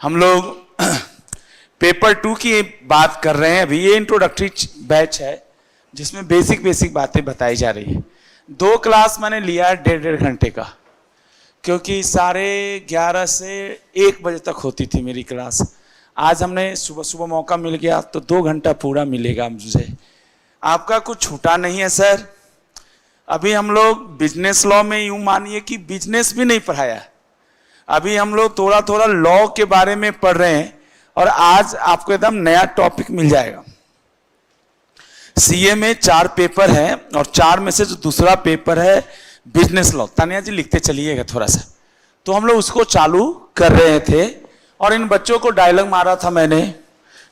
हम लोग पेपर 2 की बात कर रहे हैं। अभी ये इंट्रोडक्टरी बैच है जिसमें बेसिक बातें बताई जा रही है। 2 क्लास मैंने लिया है 1.5 घंटे का, क्योंकि 11:30 से 1 बजे तक होती थी मेरी क्लास। आज हमने सुबह मौका मिल गया तो 2 घंटा पूरा मिलेगा मुझे। आपका कुछ छूटा नहीं है सर। अभी हम लोग बिजनेस लॉ में यूं मानिए कि बिजनेस भी नहीं पढ़ाया। अभी हम लोग थोड़ा लॉ के बारे में पढ़ रहे हैं और आज आपको एकदम नया टॉपिक मिल जाएगा। सीए में 4 पेपर हैं और 4 में से जो दूसरा पेपर है बिजनेस लॉ। तानिया जी लिखते चलिएगा थोड़ा सा। तो हम लोग उसको चालू कर रहे थे और इन बच्चों को डायलॉग मारा था मैंने।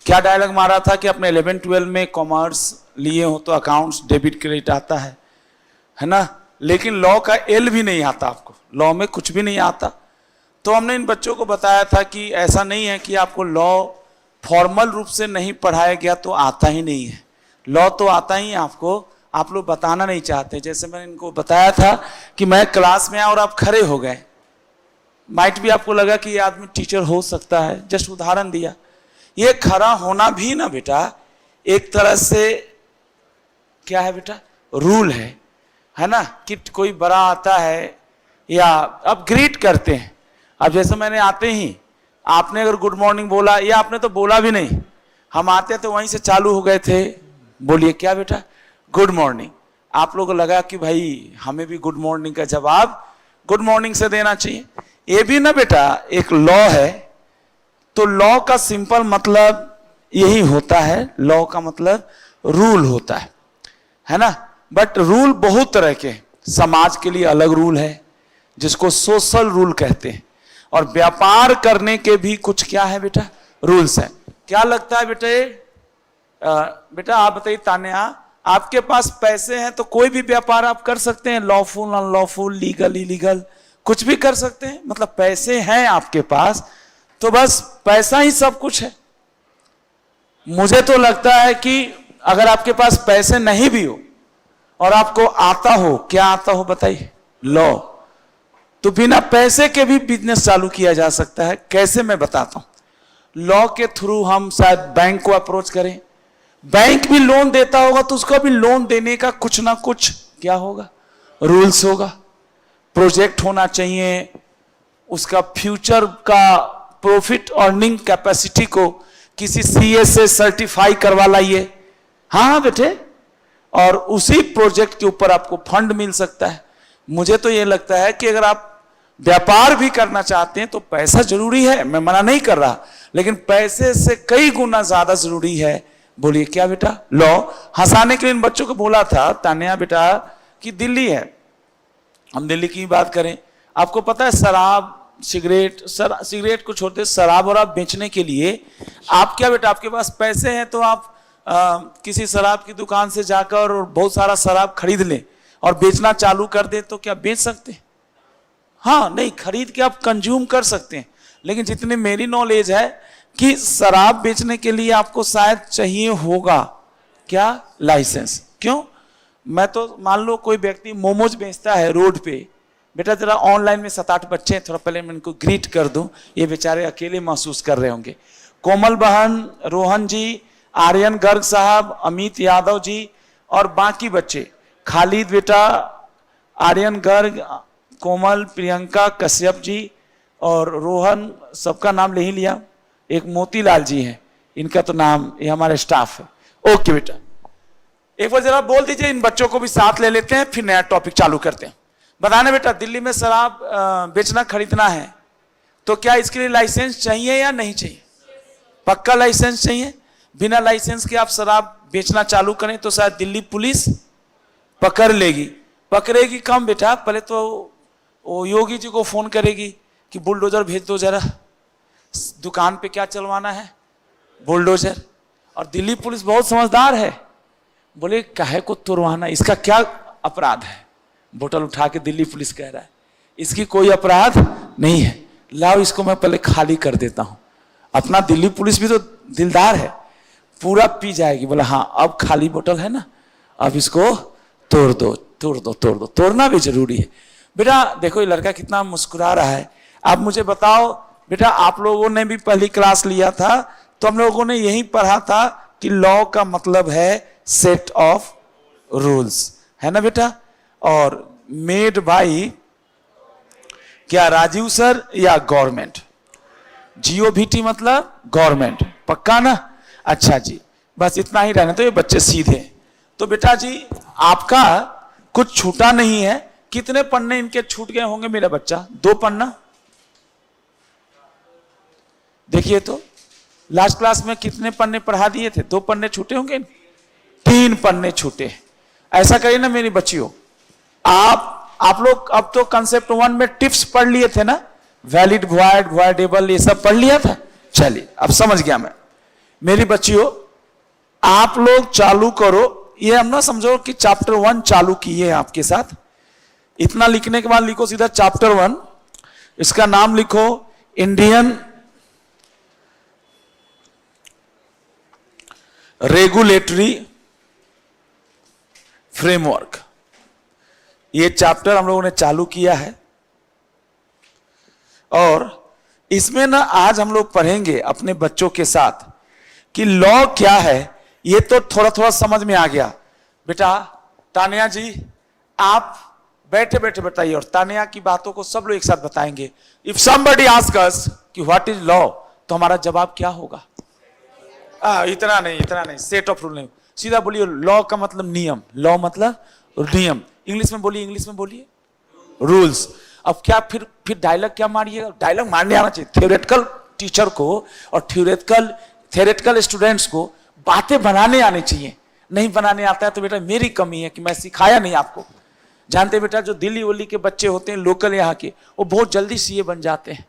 क्या डायलॉग मारा था कि अपने 11-12 में कॉमर्स लिए हो तो अकाउंट्स डेबिट क्रेडिट आता है ना, लेकिन लॉ का एल भी नहीं आता आपको, लॉ में कुछ भी नहीं आता। तो हमने इन बच्चों को बताया था कि ऐसा नहीं है कि आपको लॉ फॉर्मल रूप से नहीं पढ़ाया गया तो आता ही नहीं है। लॉ तो आता ही है आपको, आप लोग बताना नहीं चाहते। जैसे मैंने इनको बताया था कि मैं क्लास में आया और आप खड़े हो गए, माइट भी आपको लगा कि ये आदमी टीचर हो सकता है, जस्ट उदाहरण दिया। ये खड़ा होना भी ना बेटा एक तरह से क्या है बेटा, रूल है ना, कि कोई बड़ा आता है या अब ग्रीट करते हैं। अब जैसे मैंने आते ही आपने अगर गुड मॉर्निंग बोला या आपने तो बोला भी नहीं, हम आते तो वहीं से चालू हो गए थे, बोलिए क्या बेटा गुड मॉर्निंग। आप लोगों को लगा कि भाई हमें भी गुड मॉर्निंग का जवाब गुड मॉर्निंग से देना चाहिए। ये भी ना बेटा एक लॉ है, तो लॉ का सिंपल मतलब यही होता है, लॉ का मतलब रूल होता है ना। बट रूल बहुत तरह के, समाज के लिए अलग रूल है जिसको सोशल रूल कहते हैं, और व्यापार करने के भी कुछ क्या है बेटा रूल्स है। क्या लगता है बेटा आप बताइए तान्या, आपके पास पैसे हैं तो कोई भी व्यापार आप कर सकते हैं, लॉफुल अनलॉफुल लीगल इलीगल कुछ भी कर सकते हैं। मतलब पैसे हैं आपके पास तो बस पैसा ही सब कुछ है। मुझे तो लगता है कि अगर आपके पास पैसे नहीं भी हो और आपको आता हो, क्या आता हो बताइए, लॉ, तो बिना पैसे के भी बिजनेस चालू किया जा सकता है। कैसे मैं बताता हूं। लॉ के थ्रू हम शायद बैंक को अप्रोच करें, बैंक भी लोन देता होगा तो उसको भी लोन देने का कुछ ना कुछ क्या होगा, रूल्स होगा, प्रोजेक्ट होना चाहिए, उसका फ्यूचर का प्रॉफिट अर्निंग कैपेसिटी को किसी सीए से सर्टिफाई करवा लाइए। हाँ बेटे, और उसी प्रोजेक्ट के ऊपर आपको फंड मिल सकता है। मुझे तो ये लगता है कि अगर आप व्यापार भी करना चाहते हैं तो पैसा जरूरी है, मैं मना नहीं कर रहा, लेकिन पैसे से कई गुना ज्यादा जरूरी है, बोलिए क्या बेटा, लॉ। हंसाने के लिए इन बच्चों को बोला था तान्या बेटा कि दिल्ली है, हम दिल्ली की बात करें, आपको पता है शराब सिगरेट को छोड़ते शराब और आप बेचने के लिए आप क्या बेटा, आपके पास पैसे हैं तो आप किसी शराब की दुकान से जाकर और बहुत सारा शराब खरीद लें और बेचना चालू कर दे तो क्या बेच सकते हैं? हाँ नहीं, खरीद के आप कंज्यूम कर सकते हैं, लेकिन जितनी मेरी नॉलेज है कि शराब बेचने के लिए आपको शायद चाहिए होगा क्या, लाइसेंस। क्यों? मैं तो मान लो कोई व्यक्ति मोमोज बेचता है रोड पे, बेटा जरा ऑनलाइन में 7-8 बच्चे हैं, थोड़ा पहले मैं इनको ग्रीट कर दूं, ये बेचारे अकेले महसूस कर रहे होंगे। कोमल बहन, रोहन जी, आर्यन गर्ग साहब, अमित यादव जी और बाकी बच्चे, खालिद बेटा, आर्यन गर्ग, कोमल, प्रियंका, कश्यप जी और रोहन, सबका नाम ले ही लिया। एक मोतीलाल जी हैं, इनका तो नाम, ये हमारे स्टाफ है। ओके बेटा, एक बार जरा बोल दीजिए, इन बच्चों को भी साथ ले लेते हैं, फिर नया टॉपिक चालू करते हैं। बताना बेटा, दिल्ली में शराब बेचना खरीदना है तो क्या इसके लिए लाइसेंस चाहिए या नहीं चाहिए? पक्का लाइसेंस चाहिए। बिना लाइसेंस के आप शराब बेचना चालू करें तो शायद दिल्ली पुलिस पकड़ लेगी। पकड़ेगी कम बेटा, पहले तो वो योगी जी को फोन करेगी कि बुलडोजर भेज दो जरा, दुकान पे क्या चलवाना है, बुलडोजर। और दिल्ली पुलिस बहुत समझदार है, बोले काहे को तोड़वाना, इसका क्या अपराध है? बोतल उठा के दिल्ली पुलिस कह रहा है इसकी कोई अपराध नहीं है, लाओ इसको मैं पहले खाली कर देता हूं। अपना दिल्ली पुलिस भी तो दिलदार है, पूरा पी जाएगी, बोला हाँ अब खाली बोतल है ना, अब इसको तोड़ दो। तोड़ना भी जरूरी है। बेटा देखो ये लड़का कितना मुस्कुरा रहा है, आप मुझे बताओ बेटा आप लोगों ने भी पहली क्लास लिया था तो हम लोगों ने यही पढ़ा था कि लॉ का मतलब है सेट ऑफ रूल्स, है ना बेटा। और मेड बाई क्या राजीव सर या गवर्नमेंट, GOVT मतलब गवर्नमेंट, पक्का ना। अच्छा जी, बस इतना ही रहना तो ये बच्चे सीधे। तो बेटा जी आपका कुछ छूटा नहीं है। कितने पन्ने इनके छूट गए होंगे मेरा बच्चा? 2 पन्ना। देखिए तो लास्ट क्लास में कितने पन्ने पढ़ा दिए थे? 2 पन्ने छूटे होंगे, 3 पन्ने छूटे। ऐसा करिए ना मेरी बच्चियों, आप लोग अब तो कंसेप्ट 1 में टिप्स पढ़ लिए थे ना, वैलिड, वॉइड, वॉइडेबल, ये सब पढ़ लिया था। चलिए अब समझ गया मैं। मेरी बच्चियों आप लोग चालू करो, ये हम ना समझो कि चैप्टर 1 चालू किए आपके साथ। इतना लिखने के बाद लिखो सीधा चैप्टर 1, इसका नाम लिखो इंडियन रेगुलेटरी फ्रेमवर्क। ये चैप्टर हम लोगों ने चालू किया है और इसमें ना आज हम लोग पढ़ेंगे अपने बच्चों के साथ कि लॉ क्या है। ये तो थोड़ा थोड़ा समझ में आ गया। बेटा तानिया जी आप बैठे बैठे बताइए और तानिया की बातों को सब लोग एक साथ बताएंगे। इफ समबडी आस्क अस कि व्हाट इज लॉ, तो हमारा जवाब क्या होगा? इतना नहीं, सेट ऑफ रूल नहीं, सीधा बोलिए लॉ का मतलब नियम, लॉ मतलब नियम। इंग्लिश में बोलिए रूल्स। अब क्या फिर डायलॉग क्या मारिएगा? डायलॉग मारने आना चाहिए। थ्योरेटिकल टीचर को और थ्योरेटिकल स्टूडेंट्स को बातें बनाने आनी चाहिए। नहीं बनाने आता है तो बेटा मेरी कमी है कि मैं सिखाया नहीं आपको। जानते बेटा जो दिल्ली वल्ली के बच्चे होते हैं लोकल यहाँ के, वो बहुत जल्दी सीए बन जाते हैं,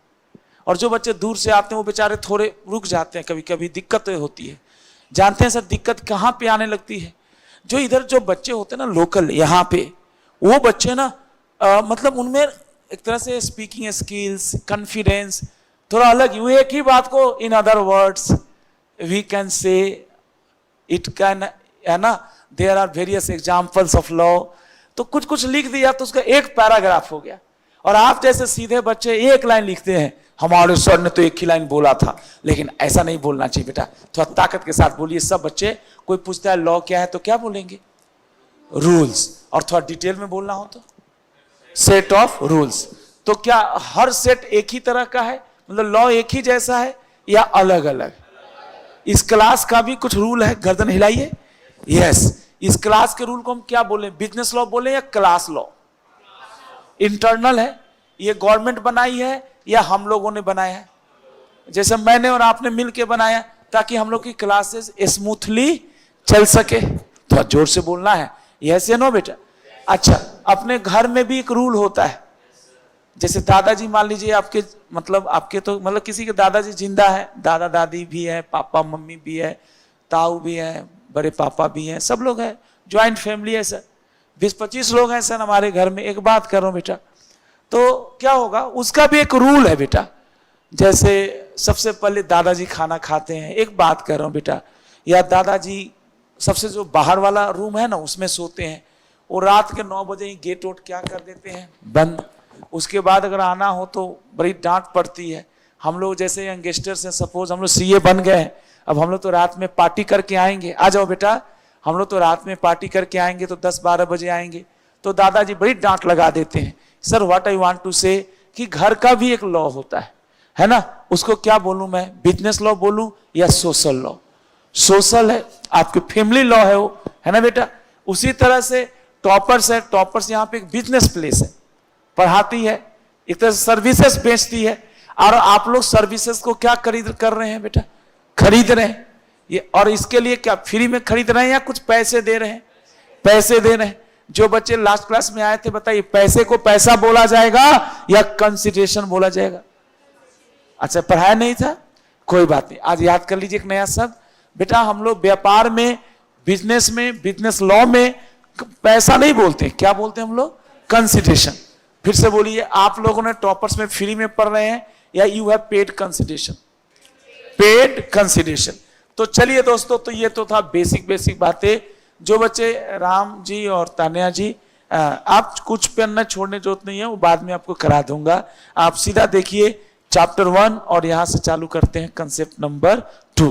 और जो बच्चे दूर से आते हैं वो बेचारे थोड़े रुक जाते हैं, कभी कभी दिक्कत होती है। जानते हैं सर दिक्कत कहाँ पे आने लगती है? जो इधर जो बच्चे होते हैं ना लोकल यहाँ पे, वो बच्चे ना मतलब उनमें एक तरह से स्पीकिंग स्किल्स, कॉन्फिडेंस थोड़ा अलग। वो एक ही बात को in other words we can say it can, है ना, there are various examples of law. तो कुछ कुछ लिख दिया तो उसका एक पैराग्राफ हो गया। और आप जैसे सीधे बच्चे एक लाइन लिखते हैं, हमारे सर ने तो एक ही लाइन बोला था। लेकिन ऐसा नहीं बोलना चाहिए बेटा, थोड़ा ताकत के साथ बोलिए। सब बच्चे, कोई पूछता है लॉ क्या है तो क्या बोलेंगे? रूल्स। और थोड़ा डिटेल में बोलना हो तो सेट ऑफ रूल्स। तो क्या हर सेट एक ही तरह का है, मतलब लॉ एक ही जैसा है या अलग अलग? इस क्लास का भी कुछ रूल है, गर्दन हिलाइए। यस, इस क्लास के रूल को हम क्या बोले? बिजनेस लॉ बोले या क्लास लॉ? इंटरनल है, ये गवर्नमेंट बनाई है या हम लोगों ने बनाया है? जैसे मैंने और आपने मिलके बनाया ताकि हम लोग की क्लासेस स्मूथली चल सके। तो जोर से बोलना है, यस या नो बेटा? अच्छा, अपने घर में भी एक रूल होता है। जैसे दादाजी मान लीजिए आपके, मतलब आपके तो मतलब किसी के दादाजी जिंदा है, दादा दादी भी है, पापा मम्मी भी है, ताऊ भी है, बड़े पापा भी हैं, सब लोग हैं, ज्वाइंट फैमिली है सर, 20-25 लोग हैं सर हमारे घर में। एक बात करो बेटा, तो क्या होगा, उसका भी एक रूल है बेटा। जैसे सबसे पहले दादाजी खाना खाते हैं, एक बात कर रहा हूं बेटा, या दादाजी सबसे जो बाहर वाला रूम है ना उसमें सोते हैं, वो रात के 9 बजे ही गेट वोट क्या कर देते हैं, बंद। उसके बाद अगर आना हो तो बड़ी डांट पड़ती है। हम लोग जैसे यंगस्टर्स हैं, सपोज हम लोग सीए बन गए हैं, अब हम लोग तो रात में पार्टी करके आएंगे, आ जाओ बेटा, हम लोग तो रात में पार्टी करके आएंगे तो 10-12 बजे आएंगे, तो दादाजी बड़ी डांट लगा देते हैं। Sir what I want to say कि घर का भी एक लॉ होता है ना, उसको क्या बोलूं मैं, बिजनेस लॉ बोलूं या सोशल लॉ? सोशल है, आपके फैमिली लॉ है वो, है ना बेटा। उसी तरह से टॉपर्स है, टॉपर्स यहाँ पे एक बिजनेस प्लेस है, पढ़ाती है, एक तरह से सर्विसेज बेचती है। और आप लोग सर्विसेज को क्या कर रहे हैं बेटा? खरीद रहे हैं ये। और इसके लिए क्या फ्री में खरीद रहे हैं या कुछ पैसे दे रहे हैं? पैसे दे रहे हैं। जो बच्चे लास्ट क्लास में आए थे बताइए, पैसे को पैसा बोला जाएगा या कंसिडरेशन बोला जाएगा? अच्छा, पढ़ाया नहीं था, कोई बात नहीं, आज याद कर लीजिए एक नया शब्द बेटा। हम लोग व्यापार में, बिजनेस में, बिजनेस लॉ में पैसा नहीं बोलते, क्या बोलते हैं हम लोग? कंसिडरेशन। फिर से बोलिए, आप लोगों ने टॉपर्स में फ्री में पढ़ रहे हैं या you have paid consideration? Paid consideration. तो चलिए दोस्तों, तो ये तो था बेसिक बातें। जो बच्चे, राम जी और तानिया जी, आप कुछ पेन न छोड़ने जरूरत नहीं है, वो बाद में आपको करा दूंगा। आप सीधा देखिए चैप्टर 1 और यहां से चालू करते हैं कंसेप्ट नंबर 2।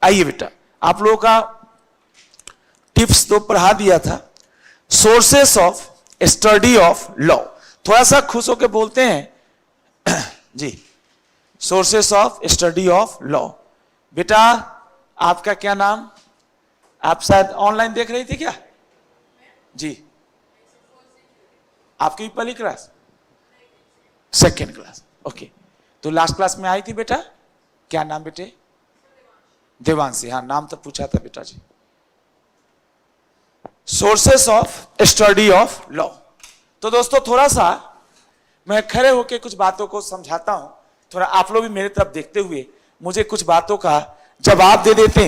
आइए बेटा, आप लोगों का टिप्स तो पढ़ा दिया था। Sources of study of law, थोड़ा सा खुश होकर बोलते हैं जी। Sources of study of law. बेटा आपका क्या नाम? आप शायद ऑनलाइन देख रही थी क्या? जी। आपकी भी पहली क्लास? Second class, okay. तो लास्ट क्लास में आई थी बेटा? क्या नाम बेटे? देवांशी, हाँ नाम तो पूछा था बेटा जी। Sources of study of law. तो दोस्तों थोड़ा सा मैं खड़े होकर कुछ बातों को समझाता हूं, थोड़ा आप लोग भी मेरे तरफ देखते हुए मुझे कुछ बातों का जवाब दे देते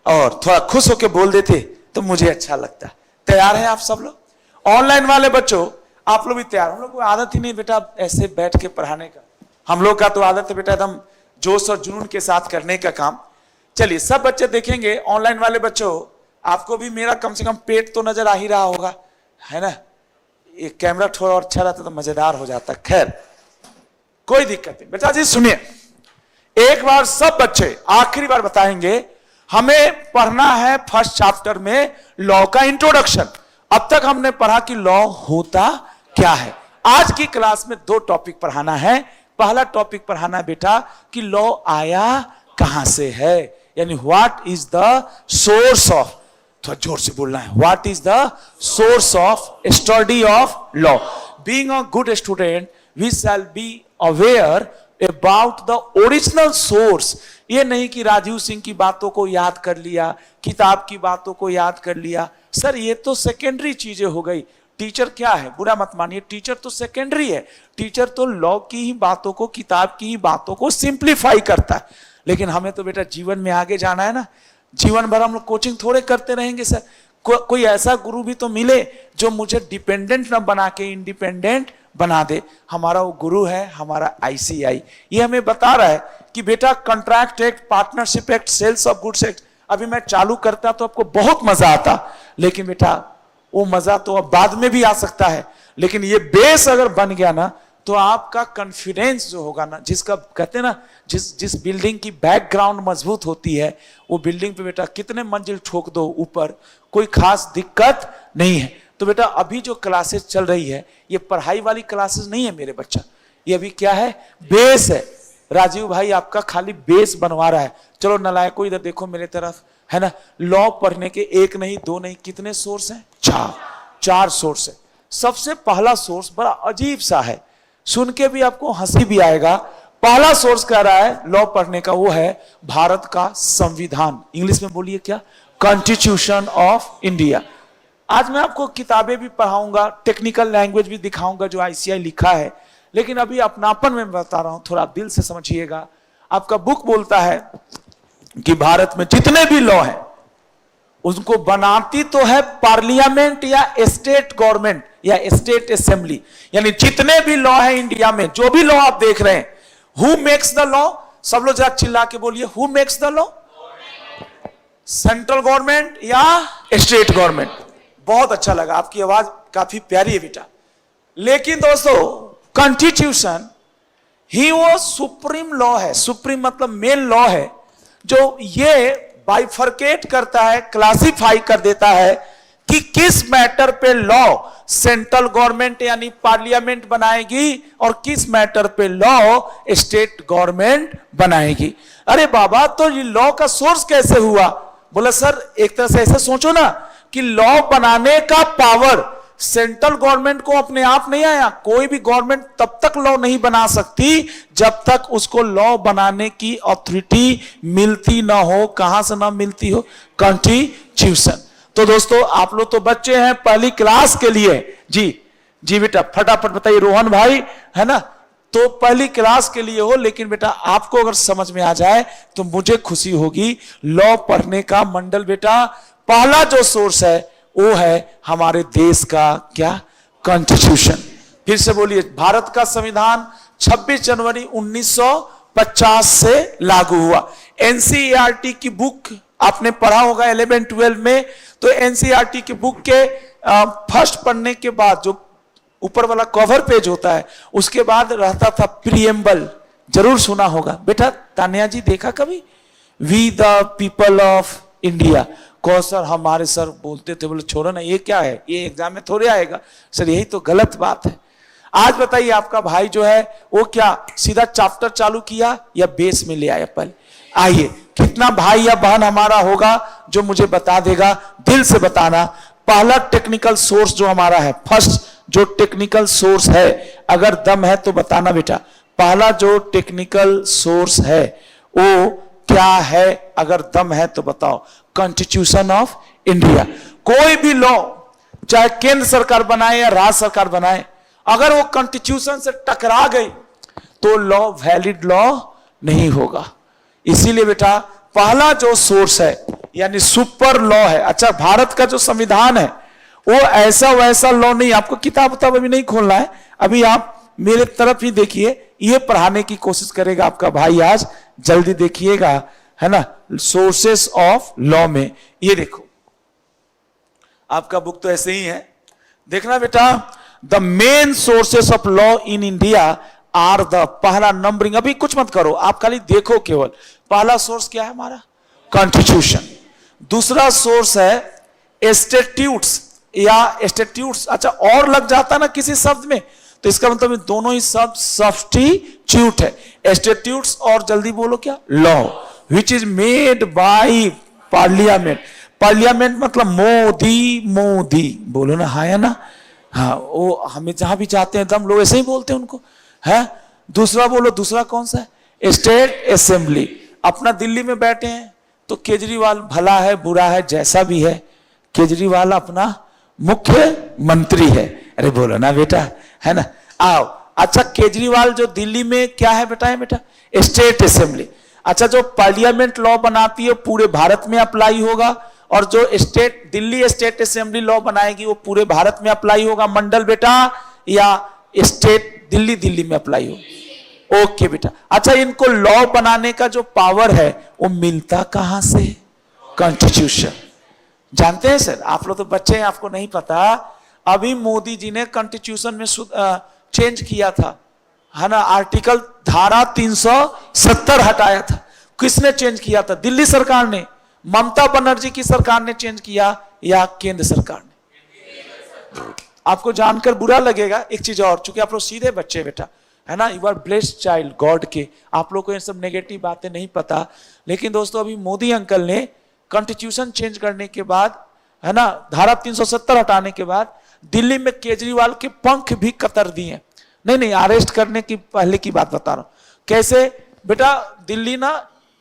और थोड़ा खुश होकर बोल देते तो मुझे अच्छा लगता। तैयार हैं आप सब लोग? ऑनलाइन वाले बच्चों आप लोग भी तैयार? हम लोग को आदत ही नहीं बेटा ऐसे बैठ के पढ़ाने का, हम लोग का तो आदत है बेटा एकदम जोश और जुनून के साथ करने का काम। चलिए सब बच्चे देखेंगे। ऑनलाइन वाले बच्चों आपको भी मेरा कम से कम पेट तो नजर आ ही रहा होगा, है ना? ये कैमरा थोड़ा और अच्छा रहता तो मजेदार हो जाता। खैर कोई दिक्कत नहीं बेटा जी। सुनिए, एक बार सब बच्चे आखिरी बार बताएंगे, हमें पढ़ना है फर्स्ट चैप्टर में लॉ का इंट्रोडक्शन। अब तक हमने पढ़ा कि लॉ होता क्या है। आज की क्लास में 2 टॉपिक पढ़ाना है। पहला टॉपिक पढ़ाना है बेटा कि लॉ आया कहां से है, यानी what is the source of, थोड़ा जोर से बोलना है, what is the source of study of law. Being a good student we shall be aware about the original source. ये नहीं कि राजीव सिंह की बातों को याद कर लिया, किताब की बातों को याद कर लिया। सर ये तो सेकेंडरी चीजें हो गई। टीचर क्या है, बुरा मत मानिए, टीचर तो सेकेंडरी है। टीचर तो लॉ की ही बातों को, किताब की ही बातों को सिंप्लीफाई करता है। लेकिन हमें तो बेटा जीवन में आगे जाना है ना। जीवन भर हम लोग कोचिंग थोड़े करते रहेंगे सर। कोई ऐसा गुरु भी तो मिले जो मुझे डिपेंडेंट ना बना के इंडिपेंडेंट बना दे। हमारा वो गुरु है हमारा ICI। ये हमें बता रहा है कि बेटा contract act, partnership act, sales of goods act अभी मैं चालू करता तो आपको बहुत मजा आता, लेकिन बेटा वो मजा तो अब बाद में भी आ सकता है। लेकिन ये बेस अगर बन गया ना तो आपका कॉन्फिडेंस जो होगा ना, जिसका कहते हैं ना, जिस बिल्डिंग की बैकग्राउंड मजबूत होती है वो बिल्डिंग पे बेटा कितने मंजिल ठोक दो ऊपर कोई खास दिक्कत नहीं है। तो बेटा अभी जो क्लासेस चल रही है ये पढ़ाई वाली क्लासेस नहीं है मेरे बच्चा, ये अभी क्या है, बेस है। राजीव भाई आपका खाली बेस बनवा रहा है। चलो नलायको इधर देखो मेरे तरफ, है ना? लॉ पढ़ने के 1 नहीं 2 नहीं कितने सोर्स हैं? 4 सोर्स है। सबसे पहला सोर्स बड़ा अजीब सा है, सुन के भी आपको हंसी भी आएगा। पहला सोर्स कह रहा है लॉ पढ़ने का, वो है भारत का संविधान। इंग्लिश में बोलिए क्या? Constitution of India. आज मैं आपको किताबें भी पढ़ाऊंगा, टेक्निकल लैंग्वेज भी दिखाऊंगा जो ICI लिखा है, लेकिन अभी अपनापन में बता रहा हूं, थोड़ा दिल से समझिएगा। आपका बुक बोलता है कि भारत में जितने भी लॉ हैं उनको बनाती तो है पार्लियामेंट या स्टेट गवर्नमेंट या स्टेट असेंबली। यानी जितने भी लॉ है इंडिया में, जो भी लॉ आप देख रहे हैं, हु मेक्स द लॉ? सब लोग जरा चिल्ला के बोलिए, who makes the law? Central government या स्टेट गवर्नमेंट? बहुत अच्छा लगा, आपकी आवाज काफी प्यारी है बेटा। लेकिन दोस्तों कॉन्स्टिट्यूशन ही वो सुप्रीम लॉ है, सुप्रीम मतलब मेन लॉ है, जो ये बाइफरकेट करता है, क्लासिफाई कर देता है कि किस मैटर पे लॉ सेंट्रल गवर्नमेंट यानी पार्लियामेंट बनाएगी और किस मैटर पे लॉ स्टेट गवर्नमेंट बनाएगी। अरे बाबा तो ये लॉ का सोर्स कैसे हुआ? बोला सर एक तरह से ऐसे सोचो ना कि लॉ बनाने का पावर सेंट्रल गवर्नमेंट को अपने आप नहीं आया। कोई भी गवर्नमेंट तब तक लॉ नहीं बना सकती जब तक उसको लॉ बनाने की अथॉरिटी मिलती ना हो। कहां से ना मिलती हो? कॉन्स्टिट्यूशन। तो दोस्तों आप लोग तो बच्चे हैं पहली क्लास के लिए। जी बेटा फटाफट बताइए रोहन भाई, है ना? तो पहली क्लास के लिए हो, लेकिन बेटा आपको अगर समझ में आ जाए तो मुझे खुशी होगी। लॉ पढ़ने का मंडल बेटा पहला जो सोर्स है वो है हमारे देश का क्या? कॉन्स्टिट्यूशन। फिर से बोलिए, भारत का संविधान 26 जनवरी 1950 से लागू हुआ। NCERT की बुक आपने पढ़ा होगा 11-12 में। तो NCERT की बुक के फर्स्ट पढ़ने के बाद जो ऊपर वाला कवर पेज होता है उसके बाद रहता था प्रीएम्बल। जरूर सुना होगा बेटा। तान्या जी देखा कभी? We the people of India. कहो सर हमारे सर बोलते थे। बोले छोड़ो ना, ये क्या है, ये एग्जाम में थोड़े आएगा। सर यही तो गलत बात है। आज बताइए आपका भाई जो है वो क्या सीधा चैप्टर चालू किया या बेस में ले आया? पहले आइए, कितना भाई या बहन हमारा होगा जो मुझे बता देगा? दिल से बताना। पहला टेक्निकल सोर्स जो हमारा है, फर्स्ट जो टेक्निकल सोर्स है, अगर दम है तो बताना बेटा। पहला जो टेक्निकल सोर्स है वो क्या है? अगर दम है तो बताओ। Constitution of India. कोई भी लॉ चाहे केंद्र सरकार बनाए या राज्य सरकार बनाए, अगर वो कॉन्स्टिट्यूशन से टकरा गई तो लॉ वैलिड लॉ नहीं होगा। इसीलिए बेटा पहला जो सोर्स है यानी सुपर लॉ है। अच्छा, भारत का जो संविधान है वो ऐसा वैसा लॉ नहीं। आपको किताब अभी नहीं खोलना है, अभी आप मेरे तरफ ही देखिए। ये पढ़ाने की कोशिश करेगा आपका भाई आज, जल्दी देखिएगा, है ना। सोर्सेस ऑफ लॉ में ये देखो, आपका बुक तो ऐसे ही है, देखना बेटा। The main sources of law in India are the, पहला नंबरिंग, अभी कुछ मत करो, आप खाली देखो केवल। पहला सोर्स क्या है हमारा? कॉन्स्टिट्यूशन। दूसरा सोर्स है स्टैट्यूट्स या स्टैट्यूट्स। अच्छा, और लग जाता ना किसी शब्द में तो इसका मतलब दोनों ही शब्द सब्स्टिट्यूट है। स्टैट्यूट्स और जल्दी बोलो क्या? Law which is made by parliament. Parliament मतलब मोदी, मोदी बोलो ना, हाँ या ना? हाँ, वो हमें जहां भी जाते हैं हम लोग ऐसे ही बोलते हैं उनको, है। दूसरा बोलो, दूसरा कौन सा है? State assembly. अपना दिल्ली में बैठे हैं तो केजरीवाल भला है बुरा है जैसा भी है, केजरीवाल अपना मुख्य मंत्री है। अरे बोलो ना बेटा, है ना। आओ, अच्छा केजरीवाल जो दिल्ली में क्या है बेटा? है बेटा स्टेट असेंबली। अच्छा, जो पार्लियामेंट लॉ बनाती है पूरे भारत में अप्लाई होगा, और जो state Delhi state assembly law बनाएगी वो पूरे भारत में अप्लाई होगा। मंडल बेटा या स्टेट दिल्ली दिल्ली में अप्लाई होगा। ओके बेटा। अच्छा, इनको लॉ बनाने का जो पावर है वो मिलता कहां से? कॉन्स्टिट्यूशन। जानते हैं सर, आप लोग तो बच्चे हैं, आपको नहीं पता। अभी मोदी जी ने कॉन्स्टिट्यूशन में चेंज किया था, है ना। आर्टिकल धारा 370 हटाया था। किसने चेंज किया था? दिल्ली सरकार ने। ममता बनर्जी की सरकार ने चेंज किया या केंद्र सरकार ने? आपको जानकर बुरा लगेगा। एक चीज और, चूंकि आप लोग सीधे बच्चे बेटा, है ना, you are blessed child God के, आप लोग को ये सब नेगेटिव बातें नहीं पता। लेकिन दोस्तों अभी मोदी अंकल ने कॉन्स्टिट्यूशन चेंज करने के बाद, है ना, धारा 370 हटाने के बाद दिल्ली में केजरीवाल के पंख भी कतर दिए। नहीं, अरेस्ट करने की पहले की बात बता रहा हूं। कैसे बेटा? दिल्ली ना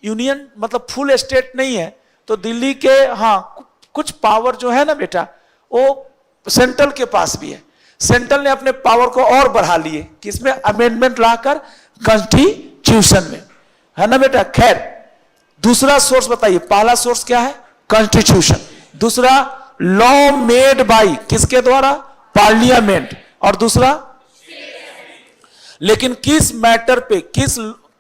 यूनियन मतलब फुल स्टेट नहीं है, तो दिल्ली के हाँ कुछ पावर जो है ना बेटा वो सेंट्रल के पास भी है। सेंट्रल ने अपने पावर को और बढ़ा लिए, किसमें? अमेंडमेंट लाकर कॉन्स्टिट्यूशन में, है ना बेटा। खैर, दूसरा सोर्स बताइए। पहला सोर्स क्या है? कॉन्स्टिट्यूशन। दूसरा लॉ मेड बाय, किसके द्वारा? पार्लियामेंट। और दूसरा, लेकिन किस मैटर पे,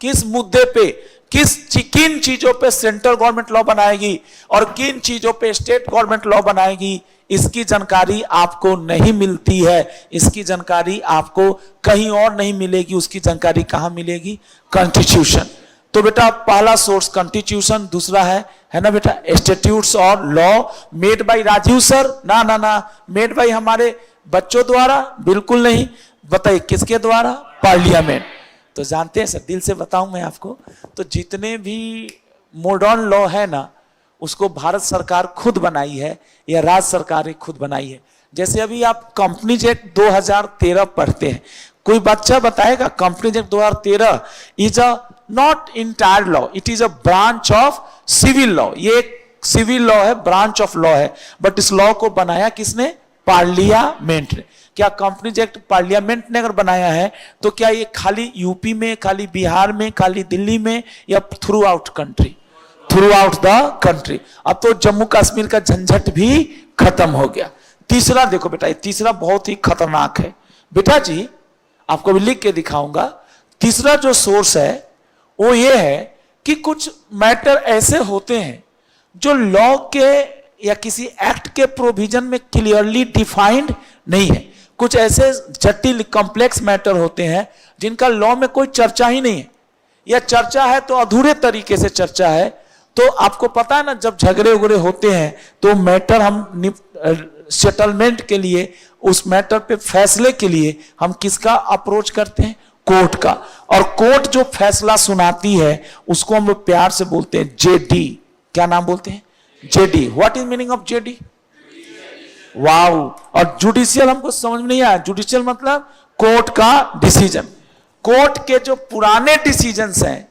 किस मुद्दे पे, किन चीजों पे सेंट्रल गवर्नमेंट लॉ बनाएगी और किन चीजों पे स्टेट गवर्नमेंट लॉ बनाएगी, इसकी जानकारी आपको नहीं मिलती है। इसकी जानकारी आपको कहीं और नहीं मिलेगी। उसकी जानकारी कहां मिलेगी? कॉन्स्टिट्यूशन। तो बेटा पहला सोर्स कॉन्स्टिट्यूशन, दूसरा है ना बेटा स्टैट्यूट्स और law made by Rajiv sir. ना, मेड बाय हमारे बच्चों द्वारा? बिल्कुल नहीं। बताइए किसके द्वारा? पार्लियामेंट। तो जानते हैं सर, दिल से बताऊं मैं आपको, तो जितने भी मॉडर्न लॉ है ना उसको भारत सरकार खुद बनाई है या राज्य सरकारें खुद बनाई है। जैसे अभी आप कंपनीज एक्ट 2013 पढ़ते हैं, कोई बच्चा बताएगा companies act 2013 is a not entire law, it is a branch of civil law. ये एक सिविल लॉ है, ब्रांच ऑफ लॉ है, बट इस लॉ को बनाया किसने? पार्लियामेंट ने। क्या कंपनीज एक्ट पार्लियामेंट ने अगर बनाया है तो क्या ये खाली यूपी में, खाली बिहार में, खाली दिल्ली में, या through out country? Through out the country. अब तो जम्मू कश्मीर का झंझट भी खत्म हो गया। तीसरा देखो बेटा, ये तीसरा बहुत ही खतरनाक है बेटा जी, आपको भी लिख के दिखाऊंगा। तीसरा जो सोर्स है वो ये है कि कुछ मैटर ऐसे होते हैं जो लॉ के या किसी एक्ट के प्रोविजन में क्लियरली डिफाइंड नहीं है। कुछ ऐसे जटिल कॉम्प्लेक्स मैटर होते हैं जिनका लॉ में कोई चर्चा ही नहीं है, यह चर्चा है तो अधूरे तरीके से चर्चा है। तो आपको पता है ना, जब झगड़े उगड़े होते हैं तो मैटर हम सेटलमेंट के लिए, उस मैटर पे फैसले के लिए हम किसका अप्रोच करते हैं? कोर्ट का। और कोर्ट जो फैसला सुनाती है उसको हम लोग प्यार से बोलते हैं जेडी। क्या नाम बोलते हैं? JD. What is meaning of JD? Wow. और जुडिशियल हमको समझ में नहीं आया। जुडिशियल मतलब कोर्ट का डिसीजन। कोर्ट के जो पुराने डिसीजंस हैं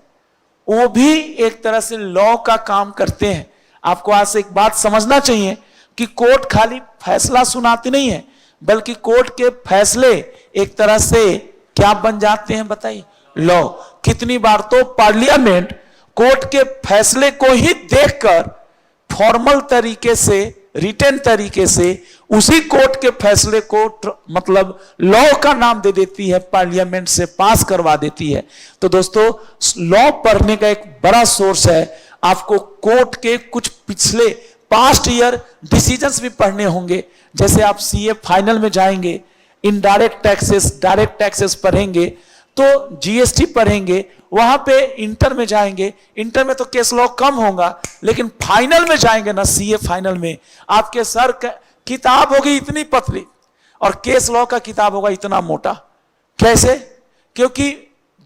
वो भी एक तरह से लॉ का काम करते हैं। आपको आज से एक बात समझना चाहिए कि कोर्ट खाली फैसला सुनाती नहीं है, बल्कि कोर्ट के फैसले एक तरह से क्या बन जाते हैं बताइए? लॉ। कितनी बार तो पार्लियामेंट कोर्ट के फैसले को ही देखकर फॉर्मल तरीके से, रिटन तरीके से उसी कोर्ट के फैसले को मतलब लॉ का नाम दे देती है, पार्लियामेंट से पास करवा देती है। तो दोस्तों, लॉ पढ़ने का एक बड़ा सोर्स है। आपको कोर्ट के कुछ पिछले पास्ट ईयर डिसीजंस भी पढ़ने होंगे। जैसे आप सीए फाइनल में जाएंगे, इनडायरेक्ट टैक्सेस, डायरेक्ट टैक्सेस पढ़ेंगे, तो जीएसटी पढ़ेंगे। वहां पे इंटर में जाएंगे, इंटर में तो केस लॉ कम होगा, लेकिन फाइनल में जाएंगे ना, सीए फाइनल में आपके सर किताब होगी इतनी पतली और केस लॉ का किताब होगा इतना मोटा। कैसे? क्योंकि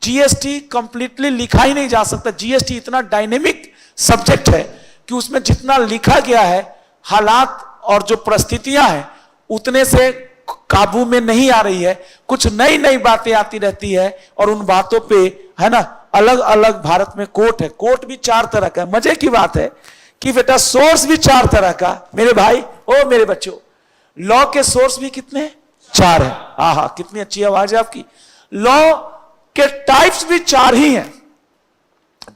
जीएसटी कंप्लीटली लिखा ही नहीं जा सकता। जीएसटी इतना डायनेमिक सब्जेक्ट है कि उसमें जितना लिखा गया है, हालात और जो परिस्थितियां हैं उतने से काबू में नहीं आ रही है। कुछ नई नई बातें आती रहती है और उन बातों पे, है ना, अलग अलग भारत में कोर्ट है। कोर्ट भी 4 तरह का है। मजे की बात है कि बेटा सोर्स भी 4 तरह का। मेरे भाई, ओ मेरे बच्चों, लॉ के सोर्स भी कितने हैं? 4 है। आहा, कितनी अच्छी आवाज है आपकी। लॉ के टाइप्स भी 4 ही हैं।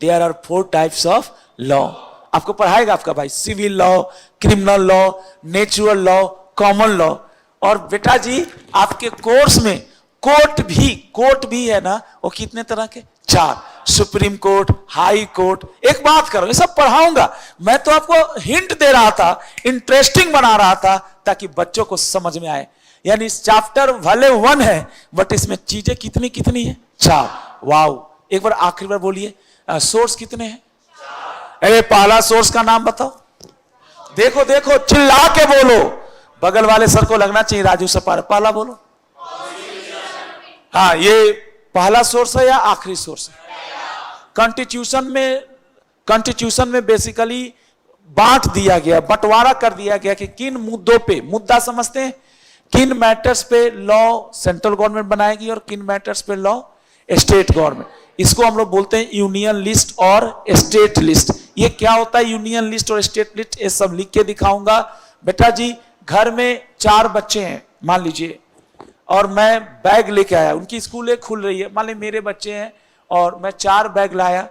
There are 4 types of law. आपको पढ़ाएगा आपका भाई, civil law, criminal law, natural law, common law. और बेटा जी आपके कोर्स में कोर्ट भी है ना, वो कितने तरह के? 4। Supreme court, high court. एक बात करो, ये सब पढ़ाऊंगा मैं, तो आपको हिंट दे रहा था, इंटरेस्टिंग बना रहा था ताकि बच्चों को समझ में आए। यानी इस चैप्टर भले 1 है बट इसमें चीजें कितनी कितनी है? 4। वाओ। एक बार आखिरी बार बोलिए, सोर्स कितने हैं? अरे पहला सोर्स का नाम बताओ। देखो देखो, चिल्ला के बोलो, बगल वाले सर को लगना चाहिए राजू सपार। पहला बोलो। हाँ, ये पहला सोर्स है या आखिरी सोर्स है? कॉन्स्टिट्यूशन में बेसिकली बांट दिया गया, बंटवारा कर दिया गया कि किन मुद्दों पे, मुद्दा समझते हैं, किन मैटर्स पे लॉ सेंट्रल गवर्नमेंट बनाएगी और किन मैटर्स पे लॉ स्टेट गवर्नमेंट। इसको हम लोग बोलते हैं यूनियन लिस्ट और स्टेट लिस्ट। ये क्या होता है यूनियन लिस्ट और स्टेट लिस्ट, ये सब लिख के दिखाऊंगा। बेटा जी, घर में 4 बच्चे हैं मान लीजिए, और मैं बैग लेके आया, उनकी स्कूलें खुल रही है, मान लीजिए मेरे बच्चे हैं और मैं 4 बैग लाया।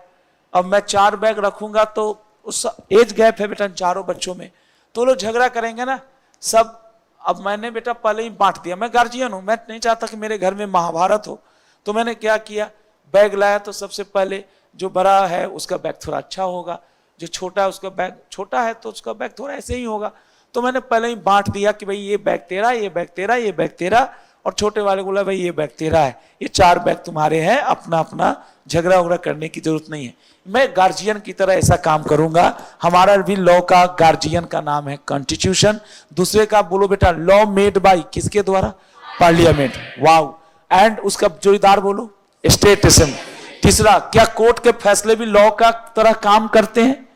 अब मैं 4 बैग रखूंगा तो उस एज गैप है बेटा चारों बच्चों में, तो लोग झगड़ा करेंगे ना सब। अब मैंने बेटा पहले ही बांट दिया, मैं गार्जियन हूं, मैं नहीं चाहता कि मेरे घर में महाभारत हो। तो मैंने क्या किया, बैग लाया तो सबसे पहले जो बड़ा है उसका बैग थोड़ा अच्छा होगा, जो छोटा है उसका बैग छोटा है तो उसका बैग थोड़ा ऐसे ही होगा। तो मैंने पहले ही बांट दिया कि भाई ये बैग तेरा, ये बैग तेरा, ये बैग तेरा, और छोटे वाले को बोला भाई ये बैग तेरा है, ये 4 बैग तुम्हारे हैं, अपना अपना झगड़ा उगड़ा करने की जरूरत नहीं है। मैं गार्जियन की तरह ऐसा काम करूंगा। हमारा भी लॉ का गार्जियन का नाम है कॉन्स्टिट्यूशन। दूसरे का बोलो बेटा, लॉ मेड बाय किसके द्वारा? पार्लियामेंट। वाओ। एंड उसका जोड़ीदार बोलो, स्टेट असेंबली। तीसरा, क्या कोर्ट के फैसले भी लॉ का तरह काम करते हैं?